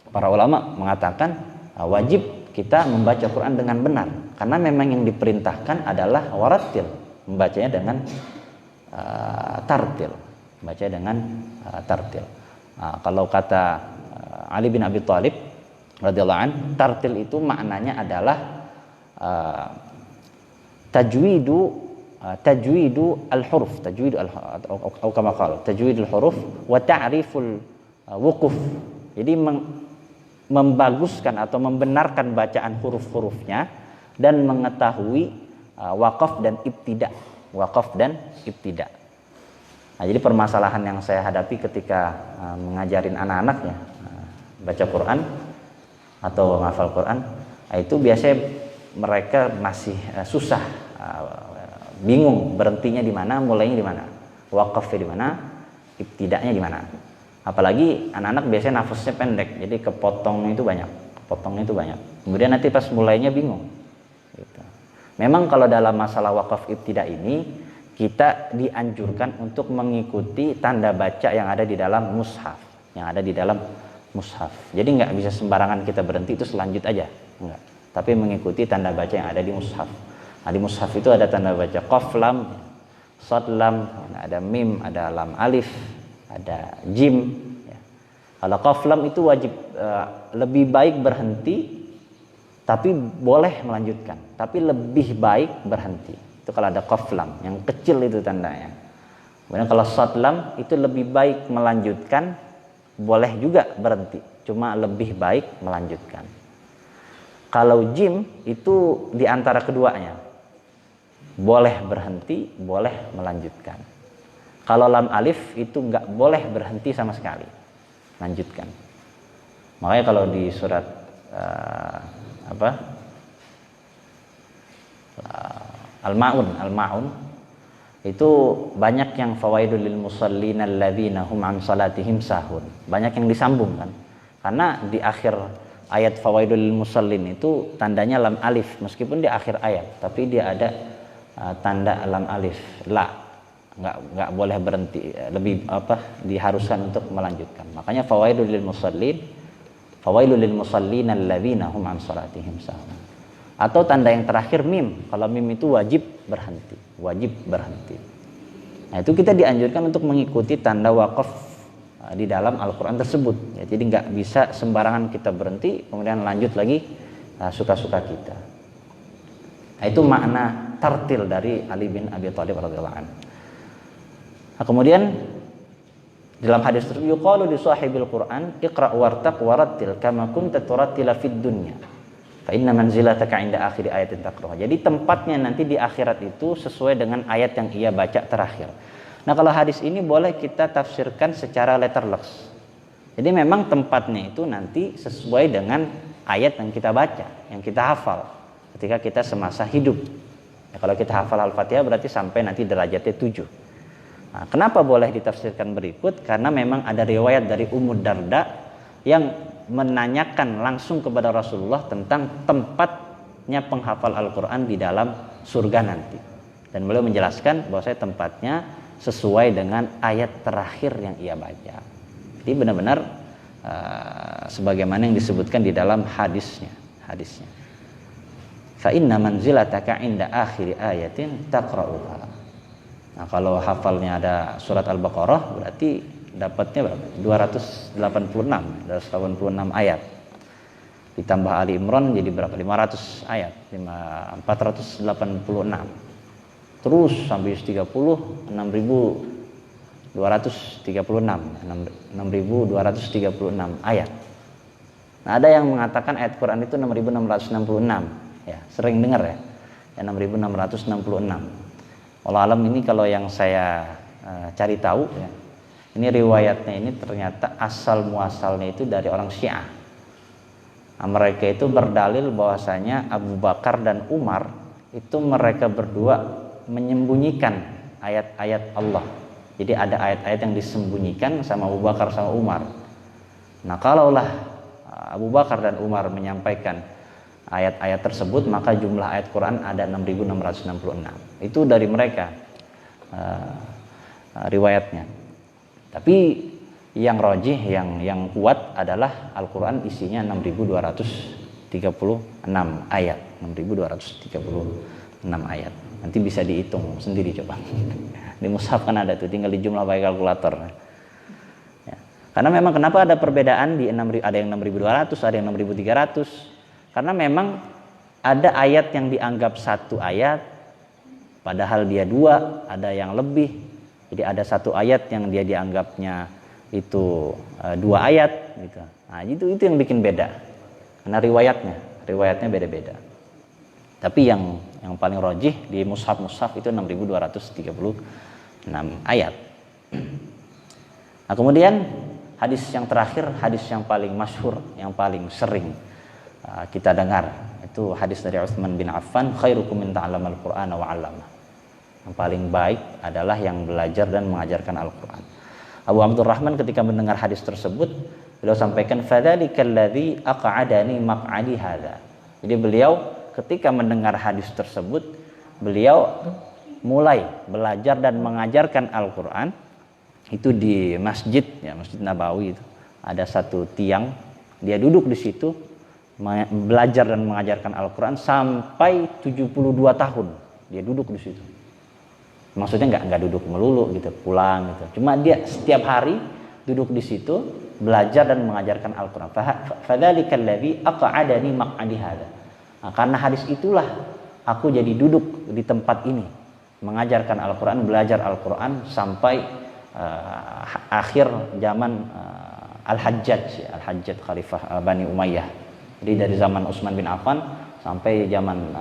para ulama mengatakan wajib kita membaca Quran dengan benar, karena memang yang diperintahkan adalah warattil, membacanya dengan tartil, baca dengan tartil. Nah, kalau kata Ali bin Abi Thalib radhiyallahu an, tartil itu maknanya adalah tajwidu al-huruf, atau kama qala tajwidul huruf wa ta'riful wuquf. Jadi membaguskan atau membenarkan bacaan huruf-hurufnya dan mengetahui waqaf dan ibtida. Waqaf dan ibtida. Nah, jadi permasalahan yang saya hadapi ketika mengajarin anak-anaknya baca Quran atau menghafal Quran, itu biasanya mereka masih susah, bingung berhentinya di mana, mulainya di mana, waqafnya di mana, ibtidanya di mana. Apalagi anak-anak biasanya nafasnya pendek, jadi kepotongnya itu banyak. Kemudian nanti pas mulainya bingung. Gitu. Memang kalau dalam masalah waqaf ibtida ini kita dianjurkan untuk mengikuti tanda baca yang ada di dalam mushaf, Jadi nggak bisa sembarangan kita berhenti itu selanjut aja, enggak. Tapi mengikuti tanda baca yang ada di mushaf. Nah, di mushaf itu ada tanda baca qaf lam, shad lam, ada mim, ada lam alif, ada jim. Ya. Kalau qaf lam itu wajib lebih baik berhenti, tapi boleh melanjutkan. Tapi lebih baik berhenti. Itu kalau ada qaf lam, yang kecil itu tandanya. Kemudian kalau shad lam itu lebih baik melanjutkan, boleh juga berhenti. Cuma lebih baik melanjutkan. Kalau jim itu di antara keduanya. Boleh berhenti, boleh melanjutkan. Kalau lam alif itu nggak boleh berhenti sama sekali. Lanjutkan. Makanya kalau di surat Al-Ma'un itu banyak yang fawaidul lil musallin alladzina hum an salatihim sahun. Banyak yang disambung kan. Karena di akhir ayat fawaidul lil musallin itu tandanya lam alif meskipun di akhir ayat, tapi dia ada tanda lam alif. Enggak boleh berhenti, lebih diharuskan untuk melanjutkan. Makanya fawaidul lil musallin alladzina hum an salatihim sahun. Atau tanda yang terakhir mim. Kalau mim itu wajib berhenti. Nah, itu kita dianjurkan untuk mengikuti tanda waqaf di dalam Al-Quran tersebut. Ya, jadi nggak bisa sembarangan kita berhenti kemudian lanjut lagi suka-suka kita. Nah, itu makna tartil dari Ali bin Abi Thalib radhiyallahu anhu. Nah, kemudian dalam hadis tersebut yuqalu li sahibil Quran iqra wartaq warattil kama kunta turattila fid dunya. Fa inna manzilataka 'inda akhir ayatin taqra'uha. Jadi tempatnya nanti di akhirat itu sesuai dengan ayat yang ia baca terakhir. Nah, kalau hadis ini boleh kita tafsirkan secara letterless. Jadi memang tempatnya itu nanti sesuai dengan ayat yang kita baca, yang kita hafal ketika kita semasa hidup. Ya, kalau kita hafal Al-Fatihah berarti sampai nanti derajatnya 7. Nah, kenapa boleh ditafsirkan berikut? Karena memang ada riwayat dari Ummu Darda yang menanyakan langsung kepada Rasulullah tentang tempatnya penghafal Al-Quran di dalam surga nanti. Dan beliau menjelaskan bahwa tempatnya sesuai dengan ayat terakhir yang ia baca. Jadi benar-benar sebagaimana yang disebutkan di dalam hadisnya. Fa inna manzilataka 'inda akhir ayatin taqra'uha. Nah, kalau hafalnya ada surat Al-Baqarah berarti dapatnya berapa? 286 ayat. Ditambah Ali Imran jadi berapa? 500 ayat. 486. Terus sampai 6.236 ayat. Nah, ada yang mengatakan ayat Quran itu 6.666. Ya, sering dengar ya. 6.666. Wallahu alam, ini kalau yang saya cari tahu ya. Ini riwayatnya ini ternyata asal muasalnya itu dari orang Syiah. Nah, mereka itu berdalil bahwasanya Abu Bakar dan Umar itu mereka berdua menyembunyikan ayat-ayat Allah. Jadi ada ayat-ayat yang disembunyikan sama Abu Bakar sama Umar. Nah, kalaulah Abu Bakar dan Umar menyampaikan ayat-ayat tersebut, maka jumlah ayat Quran ada 6.666. Itu dari mereka riwayatnya. Tapi yang rajih, yang kuat adalah Al-Quran isinya 6.236 ayat. 6.236 ayat. Nanti bisa dihitung sendiri coba. Di mushaf kan ada tuh, tinggal dijumlah pakai kalkulator. Ya. Karena memang kenapa ada perbedaan di 6, ada yang 6.200, ada yang 6.300. Karena memang ada ayat yang dianggap satu ayat, padahal dia dua, ada yang lebih. Jadi ada satu ayat yang dia dianggapnya itu dua ayat gitu. Nah, itu yang bikin beda. Karena riwayatnya beda-beda. Tapi yang paling rajih di mushaf itu 6.236 ayat. Nah, kemudian hadis yang terakhir, hadis yang paling masyhur, yang paling sering kita dengar, itu hadis dari Utsman bin Affan, khairukum man ta'allamal Qur'ana wa 'allamah. Yang paling baik adalah yang belajar dan mengajarkan Al-Qur'an. Abu Abdurrahman ketika mendengar hadis tersebut, beliau sampaikan, fadzalikal ladzi aq'adani maq'adi hadza. Jadi beliau ketika mendengar hadis tersebut, beliau mulai belajar dan mengajarkan Al-Qur'an itu di masjid, ya, Masjid Nabawi itu. Ada satu tiang, dia duduk di situ belajar dan mengajarkan Al-Qur'an sampai 72 tahun. Dia duduk di situ. Maksudnya nggak duduk melulu gitu, pulang gitu. Cuma dia setiap hari duduk di situ belajar dan mengajarkan Al-Qur'an. Fadzalikal ladzi aq'adani maq'adi hadza. Nah, karena hadis itulah aku jadi duduk di tempat ini mengajarkan Al-Qur'an, belajar Al-Qur'an sampai akhir zaman Al-Hajjaj Khalifah Bani Umayyah. Jadi dari zaman Utsman bin Affan sampai zaman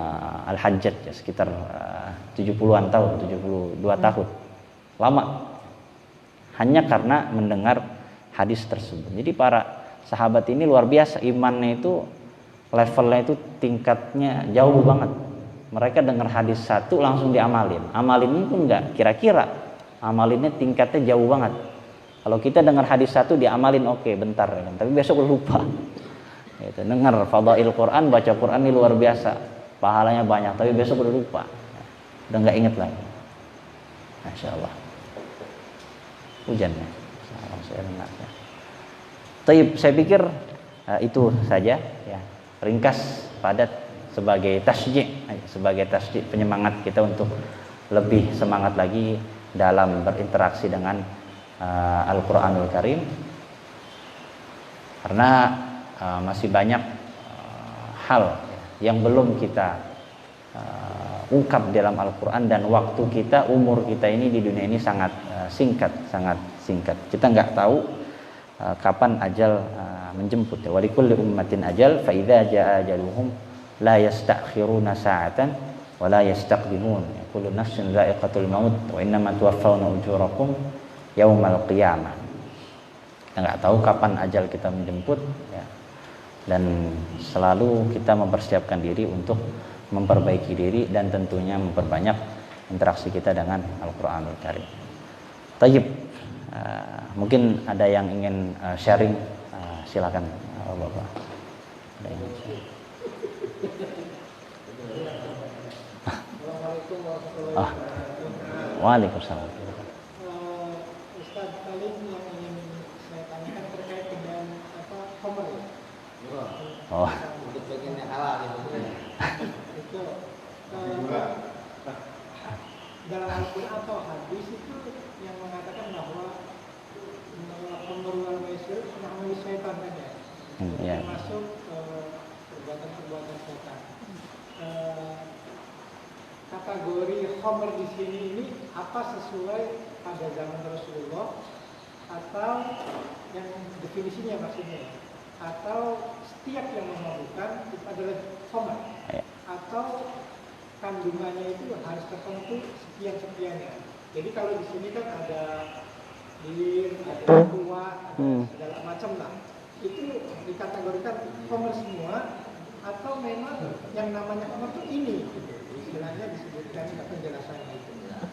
Al-Hajjaj, ya, sekitar 70-an tahun, 72 tahun. Lama. Hanya karena mendengar hadis tersebut. Jadi para sahabat ini luar biasa, imannya itu levelnya itu tingkatnya jauh banget. Mereka dengar hadis satu langsung diamalin. Amalinnya pun enggak kira-kira. Amalinnya tingkatnya jauh banget. Kalau kita dengar hadis satu diamalin oke, bentar ya kan. Tapi besok lupa. Gitu. Dengar fadail Quran, baca Quran ini luar biasa. Pahalanya banyak, tapi besok udah lupa. Udah enggak inget lagi. Masya Allah. Hujannya. Saya pikir itu saja ya. Ringkas, padat, sebagai tasjid penyemangat kita untuk lebih semangat lagi dalam berinteraksi dengan Al-Quranul Karim, karena masih banyak hal yang belum kita ungkap dalam Al-Quran, dan waktu kita, umur kita ini di dunia ini sangat singkat. Kita nggak tahu kapan ajal menjemput. Walikulli ummatin ajal, fa idza jaa ajaluhum la yastakhiruna sa'atan wa la yastaqdimun. Kullu nafsin dha'iqatul maut wa innama tuwaffawna ujurakum yaumal qiyamah. Kita nggak tahu kapan ajal kita menjemput, ya. Dan selalu kita mempersiapkan diri untuk memperbaiki diri dan tentunya memperbanyak interaksi kita dengan Al-Qur'anul Karim. Tayyib, mungkin ada yang ingin sharing, silakan Bapak. Ada yang Assalamualaikum warahmatullahi wabarakatuh. Waalaikumsalam. Ustaz, paling yang ingin saya tanyakan terkait dengan khamr. Oh. Untuk bagian yang halal itu. Itu dalam Al-Quran atau hadis itu yang mengatakan bahwa pemburuan maisir namanya syaitan kan ya. Ya. Termasuk perbuatan-perbuatan setan. Kategori khamr di sini ini apa sesuai pada zaman Rasulullah atau yang definisinya maksudnya, atau setiap yang memabukkan itu adalah khamr, atau kandungannya itu harus tertentu sekian-sekiannya. Jadi kalau di sini kan ada bir, ada kuah, ada segala macam lah. Itu dikategorikan khamr semua atau memang yang namanya khamr itu ini? Gitu. Istilahnya disebutkan penjelasannya itu. Nah,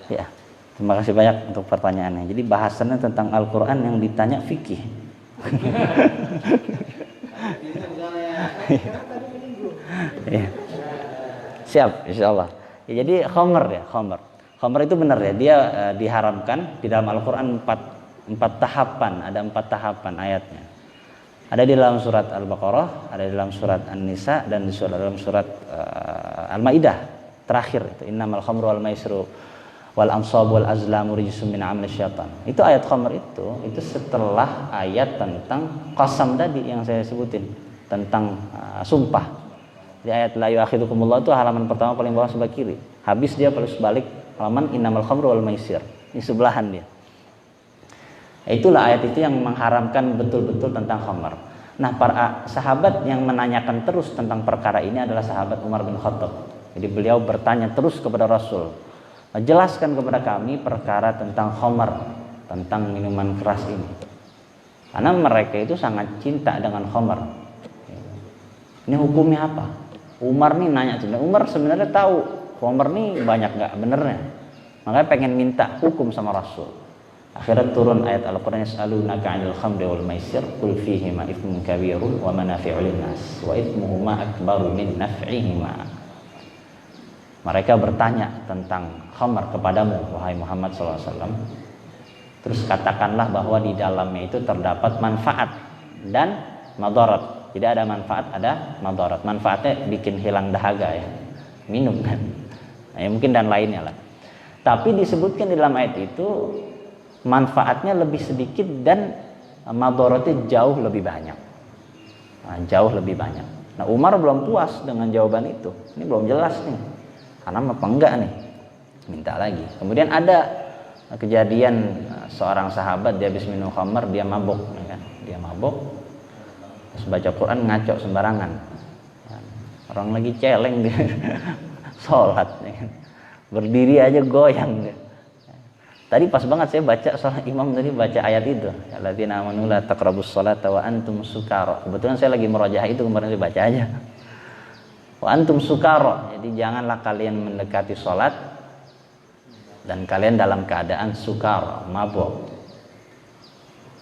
Ya, terima kasih banyak untuk pertanyaannya. Jadi bahasannya tentang Al-Quran yang ditanya fikih. Ya. Siap, insya Allah. Ya, jadi khomer ya, khomer. Khomer itu benar ya, dia diharamkan di dalam Al-Quran empat tahapan, ada 4 tahapan ayatnya. Ada di dalam surat Al-Baqarah, ada di dalam surat An-Nisa, dan di dalam surat Al-Maidah terakhir itu innamal khamru wal maisru wal ansabu wal azlamu rijsum min amali syaitan. Itu ayat khamr itu setelah ayat tentang qasam tadi yang saya sebutin tentang sumpah. Di ayat la yu'akhidukumullah itu halaman pertama paling bawah sebelah kiri. Habis dia paling sebalik halaman innamal khamru wal maisir. Ini sebelahan dia. Itulah ayat itu yang mengharamkan betul-betul tentang khamar. Nah, para sahabat yang menanyakan terus tentang perkara ini adalah sahabat Umar bin Khattab. Jadi beliau bertanya terus kepada Rasul, jelaskan kepada kami perkara tentang khamar, tentang minuman keras ini. Karena mereka itu sangat cinta dengan khamar. Ini hukumnya apa? Umar nih nanya, Umar sebenarnya tahu khamar nih banyak nggak benernya. Makanya pengen minta hukum sama Rasul. Akhirnya turun ayat Al-Quran, yas'alunaka 'anil khamri wal maisir qul fihima ithmun kabirun wa manafi'u lin-nas wa ithmuhuma akbaru min naf'ihima. Mereka bertanya tentang khamar kepadamu wahai Muhammad SAW. Terus katakanlah bahwa di dalamnya itu terdapat manfaat dan madarat. Jadi ada manfaat, ada madarat. Manfaatnya bikin hilang dahaga ya, minum kan. Nah, ya mungkin dan lainnya lah. Tapi disebutkan di dalam ayat itu manfaatnya lebih sedikit dan madaratnya jauh lebih banyak. Nah, jauh lebih banyak. Nah, Umar belum puas dengan jawaban itu. Ini belum jelas nih. Haram apa enggak nih? Minta lagi. Kemudian ada kejadian seorang sahabat dia habis minum khamar, dia mabuk, ya kan? Dia mabuk. Terus baca Quran ngaco sembarangan. Orang lagi celeng dia sholat, ya kan? Berdiri aja goyang dia. Tadi pas banget saya baca salat imam tadi baca ayat itu. Alladzina amanu la taqrabus sholata wa antum sukara. Kebetulan saya lagi murojaah itu kemarin saya baca aja. Wa antum sukara. Jadi janganlah kalian mendekati salat dan kalian dalam keadaan sukar, mabuk.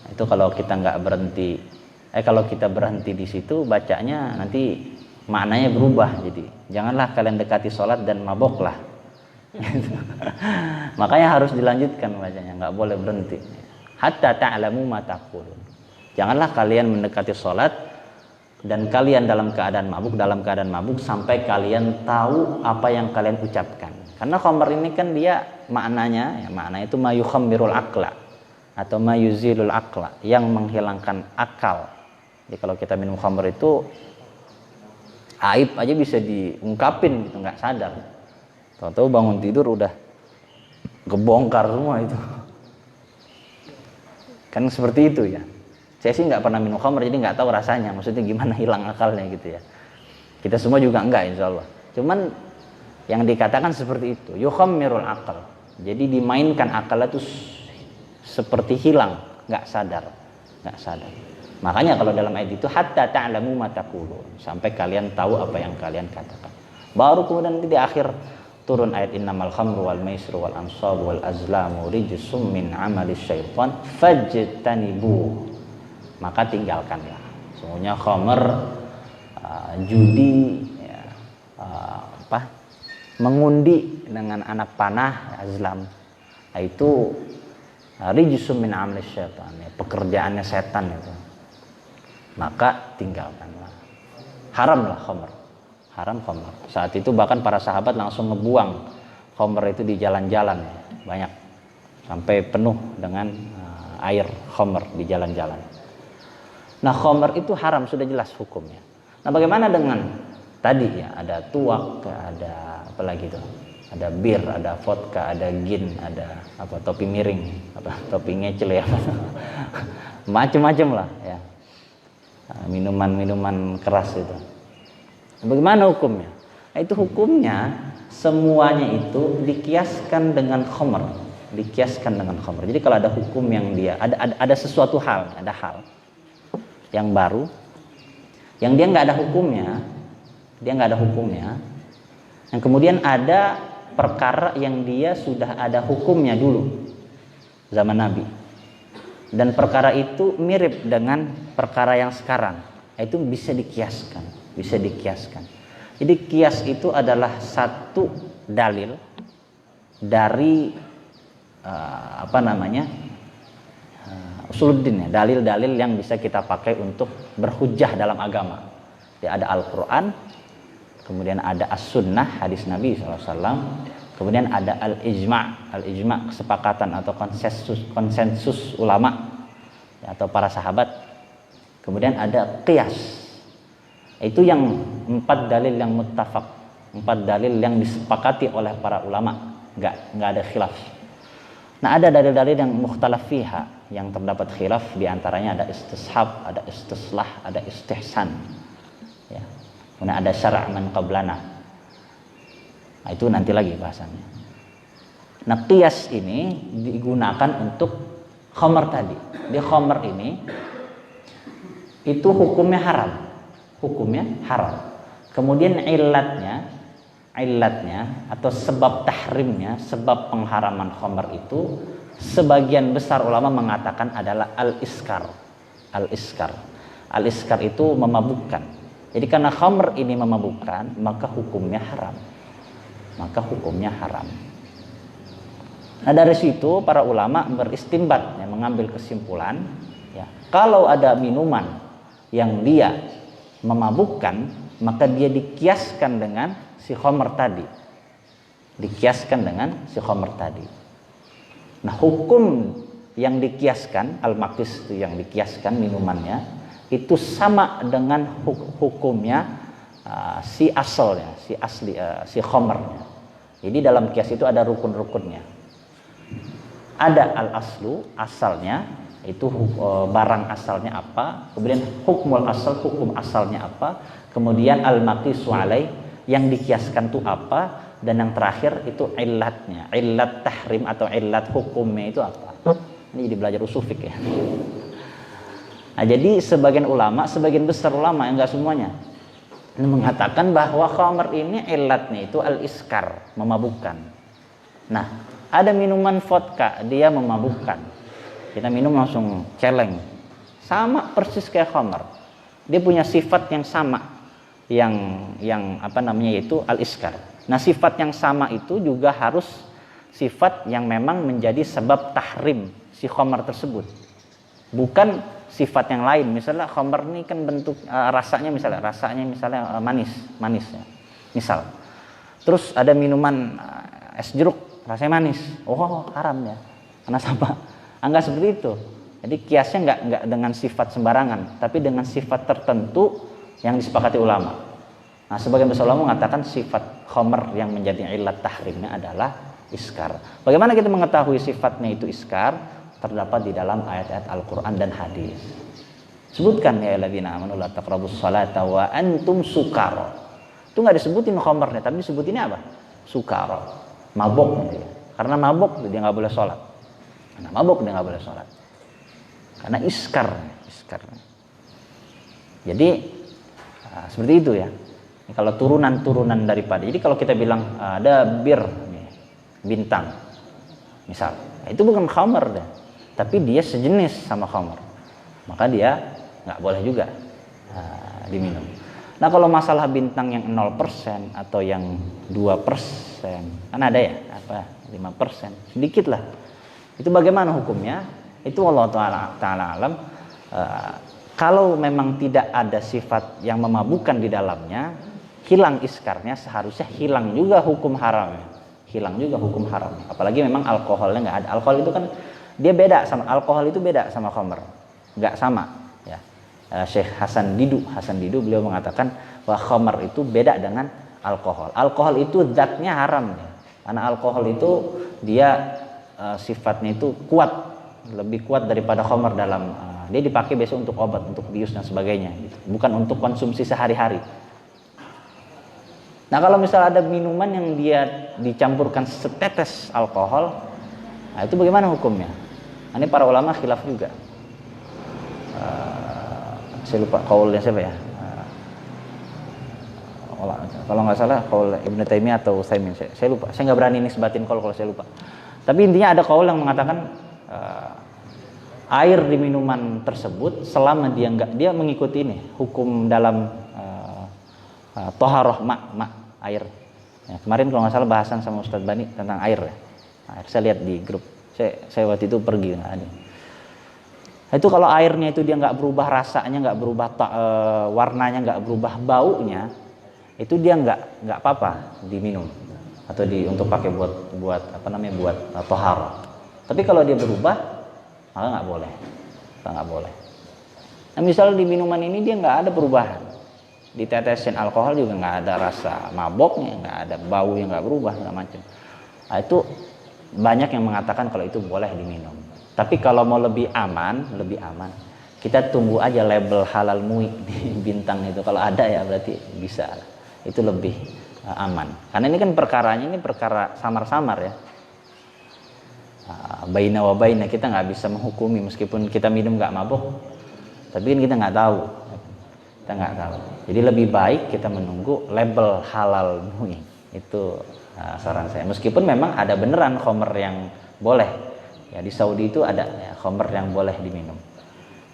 Itu kalau kita nggak berhenti, kalau kita berhenti di situ bacanya nanti maknanya berubah. Jadi janganlah kalian dekati salat dan mabuklah. Makanya harus dilanjutkan bacanya, nggak boleh berhenti. Hatta ta'lamu ma taqulun. Janganlah kalian mendekati salat dan kalian dalam keadaan mabuk sampai kalian tahu apa yang kalian ucapkan. Karena khamr ini kan dia maknanya itu ma yukhammirul aqla atau ma yuzilul aqla, yang menghilangkan akal. Jadi kalau kita minum khamr itu aib aja bisa diungkapin gitu, nggak sadar. Tahu-tahu bangun tidur udah kebongkar semua itu. Kan seperti itu ya. Saya sih nggak pernah minum khamr jadi nggak tahu rasanya. Maksudnya gimana hilang akalnya gitu ya. Kita semua juga enggak insya Allah. Cuman yang dikatakan seperti itu. Yukhammirul akal. Jadi dimainkan akal itu seperti hilang, nggak sadar. Makanya kalau dalam ayat itu hatta ta'lamu ma taqulun, sampai kalian tahu apa yang kalian katakan. Baru kemudian di akhir turun ayat innamal khamru wal maisru wal ansabu wal azlamu rijsum min amali syaitan fajtanibu. Maka tinggalkanlah. Sungguhnya khamr, judi, mengundi dengan anak panah, azlam, itu rijsum min amali syaitan, pekerjaannya setan itu. Maka tinggalkanlah. Haramlah khamr. Haram khamr. Saat itu bahkan para sahabat langsung ngebuang khamr itu di jalan-jalan, banyak sampai penuh dengan air khamr di jalan-jalan. Nah, khamr itu haram, sudah jelas hukumnya. Nah, bagaimana dengan tadi ya, ada tuak, ada apa lagi tuh? Ada bir, ada vodka, ada gin, ada apa topi miring, apa topi ngecel ya. Macam-macam lah ya. Minuman-minuman keras itu. Bagaimana hukumnya? Nah, itu hukumnya semuanya itu dikiaskan dengan khamr, Jadi kalau ada hukum yang dia ada sesuatu hal, ada hal yang baru, yang dia nggak ada hukumnya, yang kemudian ada perkara yang dia sudah ada hukumnya dulu zaman Nabi, dan perkara itu mirip dengan perkara yang sekarang, itu bisa dikiaskan. Jadi kias itu adalah satu dalil dari usuluddin, ya, dalil-dalil yang bisa kita pakai untuk berhujjah dalam agama. Ya, ada Al-Quran, kemudian ada As-Sunnah, hadis Nabi SAW, kemudian ada Al-Ijma' kesepakatan atau konsensus ulama, ya, atau para sahabat. Kemudian ada qiyas, itu yang 4 dalil yang muttafaq, 4 dalil yang disepakati oleh para ulama, nggak ada khilaf. Nah, ada dalil-dalil yang mukhtalaf fiha, yang terdapat khilaf, diantaranya ada istishab, ada istislah, ada istihsan, ya. Kemudian ada syara' man qablana. Nah, itu nanti lagi bahasannya. Nah, qiyas ini digunakan untuk khamar tadi. Di khamar ini itu hukumnya haram. Kemudian ilatnya atau sebab tahrimnya, sebab pengharaman khamar itu, sebagian besar ulama mengatakan adalah al-iskar. Al-iskar itu memabukkan. Jadi karena khamr ini memabukkan, maka hukumnya haram. Nah, dari situ para ulama beristinbat, ya, mengambil kesimpulan, ya, kalau ada minuman yang dia memabukkan, maka dia dikiaskan dengan si khamr tadi. Nah, hukum yang dikiaskan, al-maqis itu yang dikiaskan minumannya, itu sama dengan hukumnya si khamrnya. Jadi dalam kias itu ada rukun-rukunnya. Ada al-aslu, asalnya, itu barang asalnya apa, kemudian hukum asalnya apa, kemudian al-maqisu alai, yang dikiaskan itu apa, dan yang terakhir itu illatnya, illat tahrim atau illat hukumnya itu apa. Ini jadi belajar usul fiqh, ya. Nah, jadi sebagian besar ulama, enggak semuanya, ini mengatakan bahwa khamr ini illatnya itu al-iskar, memabukkan. Nah, ada minuman vodka, dia memabukkan. Kita minum langsung celeng. Sama persis kayak khamr. Dia punya sifat yang sama, yang itu al-iskar. Nah, sifat yang sama itu juga harus sifat yang memang menjadi sebab tahrim si khamr tersebut. Bukan sifat yang lain. Misalnya khamr ini kan bentuk rasanya misalnya manis ya. Misal. Terus ada minuman es jeruk rasanya manis. Oh, haram ya. Karena sama. Enggak seperti itu. Jadi kiasnya enggak dengan sifat sembarangan, tapi dengan sifat tertentu yang disepakati ulama. Nah, sebagian besar ulama mengatakan sifat khamr yang menjadi illat tahrimnya adalah iskar. Bagaimana kita mengetahui sifatnya itu iskar? Terdapat di dalam ayat-ayat Al-Quran dan hadis. Sebutkan, ya alladzina amanu la taqrabus salata wa antum sukara. Itu enggak disebutin khamrnya, tapi disebutinnya apa? Sukara. Mabok dia. Karena mabok dia enggak boleh sholat. Karena iskar. Jadi seperti itu, ya. Ini kalau turunan daripada. Jadi kalau kita bilang ada bir nih, bintang misal, itu bukan khamr deh, tapi dia sejenis sama khamr, maka dia nggak boleh juga diminum. Nah, kalau masalah bintang yang 0% atau yang 2%, kan ada ya, 5%, sedikit lah. Itu bagaimana hukumnya? Itu Allah Ta'ala alam. Kalau memang tidak ada sifat yang memabukkan di dalamnya, hilang iskarnya, seharusnya hilang juga hukum haramnya. Apalagi memang alkoholnya nggak ada. Alkohol itu kan dia beda sama khamr, nggak sama, ya. Syekh Hasan Didu beliau mengatakan bahwa khamr itu beda dengan alkohol. Alkohol itu zatnya haram, ya. Karena alkohol itu dia sifatnya itu lebih kuat daripada khamr dalam dia dipakai biasa untuk obat, untuk bius dan sebagainya, gitu. Bukan untuk konsumsi sehari-hari. Nah, kalau misalnya ada minuman yang dia dicampurkan setetes alkohol, nah itu bagaimana hukumnya? Nah, ini para ulama khilaf juga. Saya lupa kaulnya siapa ya. Kalau nggak salah qaul Ibnu Taimiyah atau Utsaimin, saya lupa. Saya nggak berani nisbatin qaul kalau saya lupa. Tapi intinya ada qaul yang mengatakan air di minuman tersebut selama dia mengikuti ini hukum dalam toharoh air. Ya, kemarin kalau nggak salah bahasan sama Ustadz Bani tentang air ya. Air saya lihat di grup. Saya waktu itu pergi nggak ada. Itu kalau airnya itu dia nggak berubah rasanya, nggak berubah warnanya, nggak berubah baunya, itu dia nggak apa-apa diminum atau untuk pakai buat tohar. Tapi kalau dia berubah, maka nggak boleh. Nah, misalnya di minuman ini dia nggak ada perubahan, ditetesin alkohol juga nggak ada rasa maboknya, nggak ada bau yang nggak berubah segala macam. Nah, itu banyak yang mengatakan kalau itu boleh diminum. Tapi kalau mau lebih aman, kita tunggu aja label halal MUI di bintang itu. Kalau ada ya berarti bisa. Itu lebih aman. Karena ini kan perkara samar-samar ya. Baina wa baina, kita nggak bisa menghukumi meskipun kita minum nggak mabuk. Tapi kan kita nggak tahu. Jadi lebih baik kita menunggu label halal MUI. Itu saran saya. Meskipun memang ada beneran khamr yang boleh. Ya, di Saudi itu ada ya, khamr yang boleh diminum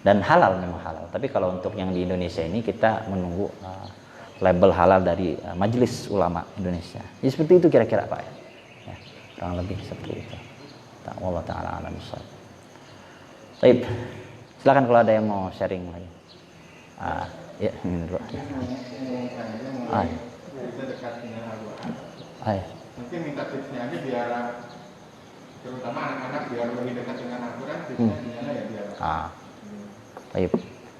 dan memang halal. Tapi kalau untuk yang di Indonesia ini kita menunggu label halal dari Majelis Ulama Indonesia. Jadi seperti itu kira-kira Pak ya. Kurang lebih seperti itu. Wallahu taala alam bissawab. Baik. Silakan kalau ada yang mau sharing lagi. Ya, ini dulu. Bisa dekat dengan Al-Quran. Mungkin minta tipsnya aja biar terutama anak-anak biar lebih dekat dengan Al-Quran, tipsnya gimana ya biar. Baik.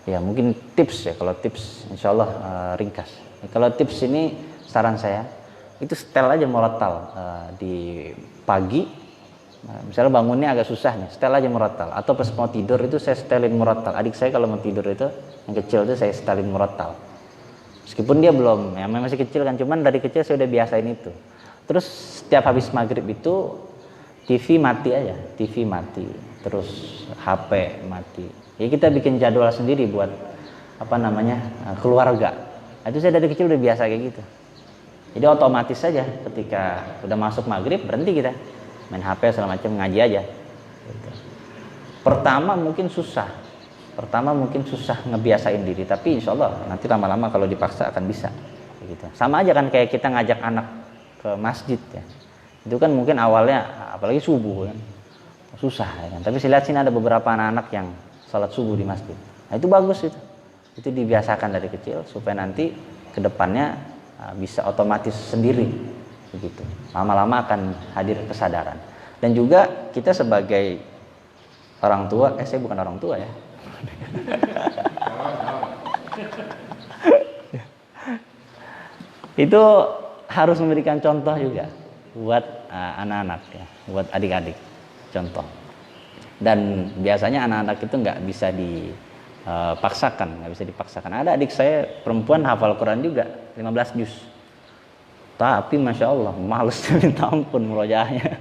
Ya mungkin tips ya, kalau tips insya Allah ringkas. Kalau tips ini saran saya itu setel aja murattal di pagi. Misalnya bangunnya agak susah nih, setel aja murattal. Atau pas mau tidur itu saya setelin murattal. Adik saya kalau mau tidur itu yang kecil itu saya setelin murattal. Meskipun dia belum, ya masih kecil kan, cuman dari kecil saya udah biasain itu. Terus setiap habis maghrib itu TV mati aja, TV mati, terus HP mati. Ya kita bikin jadwal sendiri buat keluarga. Itu saya dari kecil udah biasa kayak gitu. Jadi otomatis saja ketika udah masuk maghrib berhenti kita main HP segala macam, ngaji aja. Gitu. Pertama mungkin susah ngebiasain diri, tapi insya Allah nanti lama-lama kalau dipaksa akan bisa. Gitu. Sama aja kan kayak kita ngajak anak ke masjid ya. Itu kan mungkin awalnya apalagi subuh kan susah ya kan. Tapi saya lihat sini ada beberapa anak-anak yang sholat subuh di masjid. Nah, itu bagus itu dibiasakan dari kecil supaya nanti kedepannya bisa otomatis sendiri begitu. Lama-lama akan hadir kesadaran. Dan juga kita sebagai orang tua, saya bukan orang tua ya. Itu harus memberikan contoh juga buat anak-anak ya, buat adik-adik contoh. Dan biasanya anak-anak itu nggak bisa dipaksakan. Ada adik saya perempuan hafal Quran juga 15 juz. Tapi masya Allah males minta ampun murojaahnya.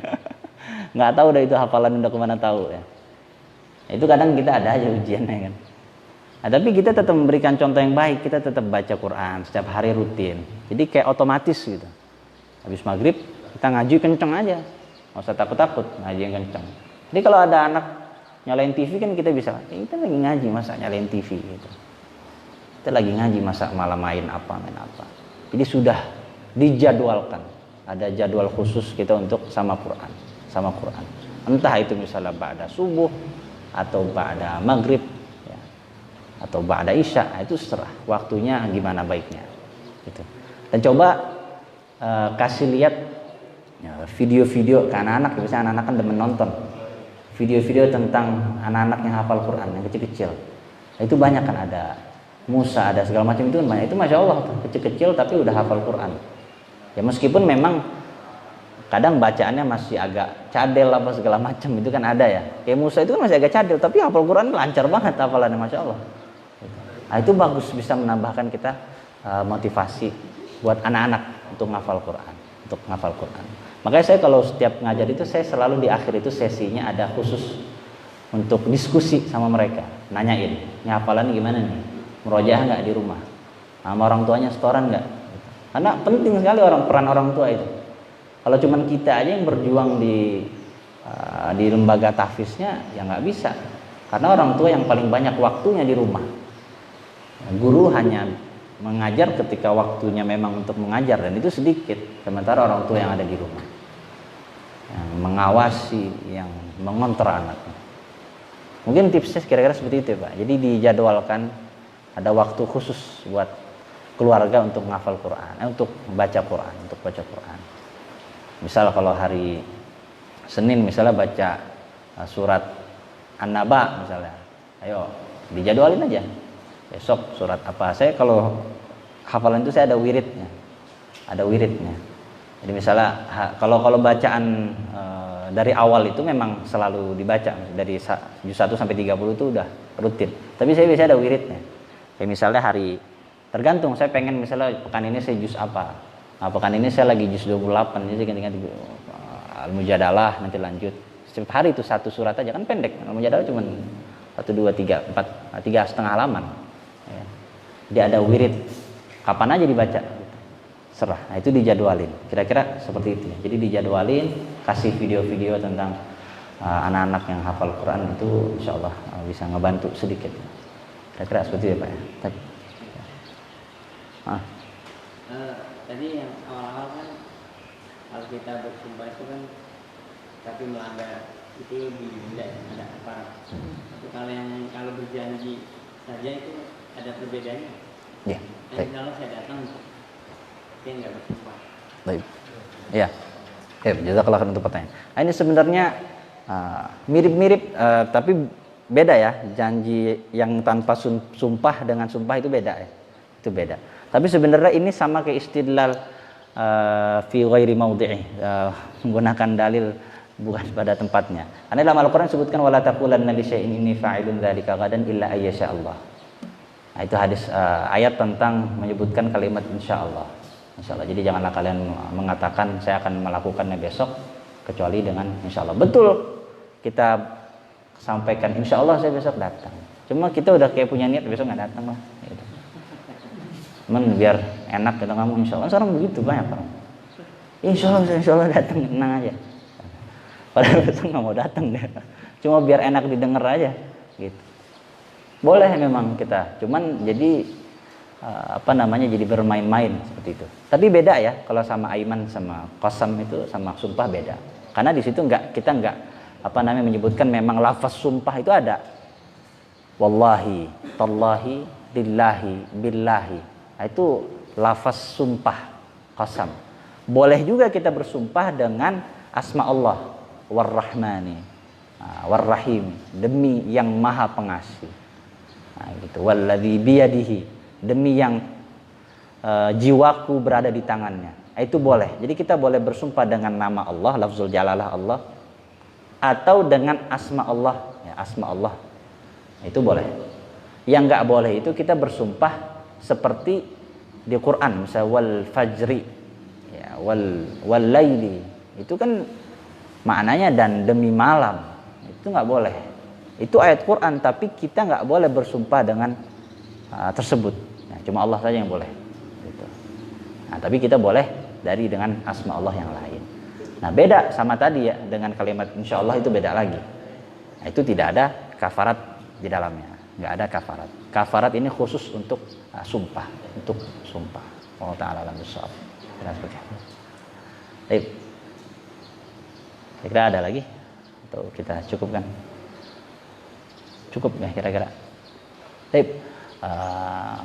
Nggak tahu dah itu hafalan udah kemana tahu ya. Itu kadang kita ada aja ujiannya kan. Nah, tapi kita tetap memberikan contoh yang baik. Kita tetap baca Quran setiap hari rutin. Jadi kayak otomatis gitu. Habis maghrib kita ngaji kenceng aja, nggak usah takut-takut ngaji yang kenceng. Jadi kalau ada anak nyalain TV kan kita bisa, kita lagi ngaji masa nyalain TV gitu. Kita lagi ngaji masa malah main apa. Jadi sudah dijadwalkan, ada jadwal khusus kita untuk sama Quran. Entah itu misalnya ba'da subuh atau ba'da maghrib ya, atau ba'da isya, itu serah waktunya gimana baiknya gitu. Dan coba kasih lihat video-video ke anak-anak, biasanya anak-anak kan demen nonton video-video tentang anak-anak yang hafal Quran yang kecil-kecil. Itu banyak kan, ada Musa, ada segala macam, itu kan banyak. Itu masya Allah tuh, kecil-kecil tapi udah hafal Quran. Ya meskipun memang kadang bacaannya masih agak cadel apa segala macam, itu kan ada ya. Kayak Musa itu kan masih agak cadel tapi hafal Quran lancar banget hafalannya masya Allah. Nah, itu bagus, bisa menambahkan kita motivasi buat anak-anak untuk ngafal Quran. Makanya saya kalau setiap ngajar itu saya selalu di akhir itu sesinya ada khusus untuk diskusi sama mereka, nanyain, ini hafalannya gimana nih, murojaah nggak di rumah, sama orang tuanya setoran nggak, Karena penting sekali peran orang tua itu. Kalau cuman kita aja yang berjuang di lembaga tahfiznya, ya nggak bisa. Karena orang tua yang paling banyak waktunya di rumah. Guru hanya mengajar ketika waktunya memang untuk mengajar, dan itu sedikit. Sementara orang tua yang ada di rumah, yang mengawasi, yang mengontrol anaknya. Mungkin tipsnya kira-kira seperti itu ya Pak. Jadi dijadwalkan ada waktu khusus buat keluarga untuk menghafal Quran, untuk baca Quran. Misal kalau hari Senin misalnya baca surat An-Naba misalnya, ayo dijadwalin aja. Besok surat apa? Saya kalau hafalan itu saya ada wiridnya. Jadi misalnya kalau bacaan dari awal itu memang selalu dibaca dari juz 1 sampai 30 itu udah rutin. Tapi saya biasanya ada wiridnya. Kayak misalnya tergantung saya pengen misalnya pekan ini saya juz apa. Nah, pekan ini saya lagi juz 28, jadi ganti-ganti Al-Mujadalah nanti lanjut. Setiap hari itu satu surat aja, kan pendek. Al-Mujadalah cuma 1, 2, 3, 4, 3,5 halaman. Ya. Dia ada wirid, kapan aja dibaca. Serah, nah itu dijadwalin. Kira-kira seperti itu. Jadi dijadwalin, kasih video-video tentang anak-anak yang hafal Quran itu insya Allah bisa ngebantu sedikit. Kira-kira seperti itu ya Pak ya. Tadi yang awal-awal kan kalau kita bersumpah itu kan tapi melanggar itu didenda, ada apa? Kalau berjanji saja itu ada perbedaannya. Ya. Dan kalau saya datang dia nggak bersumpah. Baik. Ya. Jazakallah khairan untuk pertanyaan. Nah, ini sebenarnya mirip-mirip tapi beda ya. Janji yang tanpa sumpah dengan sumpah itu beda ya. Itu beda. Tapi sebenarnya ini sama kayak istidlal fi ghairi maudhi'i, menggunakan dalil bukan pada tempatnya. Karena dalam Al-Qur'an disebutkan wala taqulanna li syai'in inni fa'ilun dzalika ghadan illa ayyasha Allah. Nah, itu hadis ayat tentang menyebutkan kalimat insyaallah. Insyaallah. Jadi janganlah kalian mengatakan saya akan melakukannya besok kecuali dengan insyaallah. Betul. Kita sampaikan insyaallah saya besok datang. Cuma kita udah kayak punya niat besok enggak datang lah gitu. Biar enak kita ngomong insyaallah. Sekarang begitu banyak orang. Insyaallah datang, tenang aja. Padahal besok nggak mau datang deh. Cuma biar enak didengar aja, gitu. Boleh memang kita. Cuman jadi jadi bermain-main seperti itu. Tapi beda ya kalau sama aiman sama qasam itu sama sumpah beda. Karena di situ kita nggak menyebutkan memang lafaz sumpah itu ada. Wallahi, tallahi, lillahi, billahi. Nah, itu lafaz sumpah qasam. Boleh juga kita bersumpah dengan asma Allah warrahmani warrahim, demi yang maha pengasih. Nah, gitu. Walladzi biyadihi, demi yang jiwaku berada di tangannya. Nah, itu boleh. Jadi kita boleh bersumpah dengan nama Allah, lafzul jalalah Allah, atau dengan asma Allah, ya, asma Allah. Nah, itu boleh. Yang enggak boleh itu kita bersumpah seperti di Quran, misalnya wal fajri, ya, wal laili, itu kan maknanya dan demi malam, itu nggak boleh. Itu ayat Quran, tapi kita nggak boleh bersumpah dengan tersebut. Nah, cuma Allah saja yang boleh. Gitu. Nah, tapi kita boleh dengan asma Allah yang lain. Nah, beda sama tadi ya, dengan kalimat insya Allah itu beda lagi. Nah, itu tidak ada kafarat di dalamnya. Nggak ada kafarat. Kafarat ini khusus untuk sumpah, Allah Ta'ala alam bissawab. Baik. Kira-kira ada lagi atau kita cukupkan? Cukup ya kira-kira. Baik.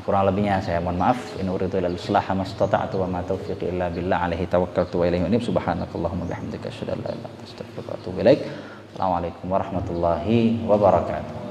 Kurang lebihnya saya mohon maaf. In uridu illa al-islaha mastata'tu wa ma taufiqi illa billah alaihi tawakkaltu wa ilaihi unib. Subhanakallahumma bihamdika asyhadu an la ilaha illa anta astaghfiruka wa atubu ilaik. Assalamualaikum warahmatullahi wabarakatuh.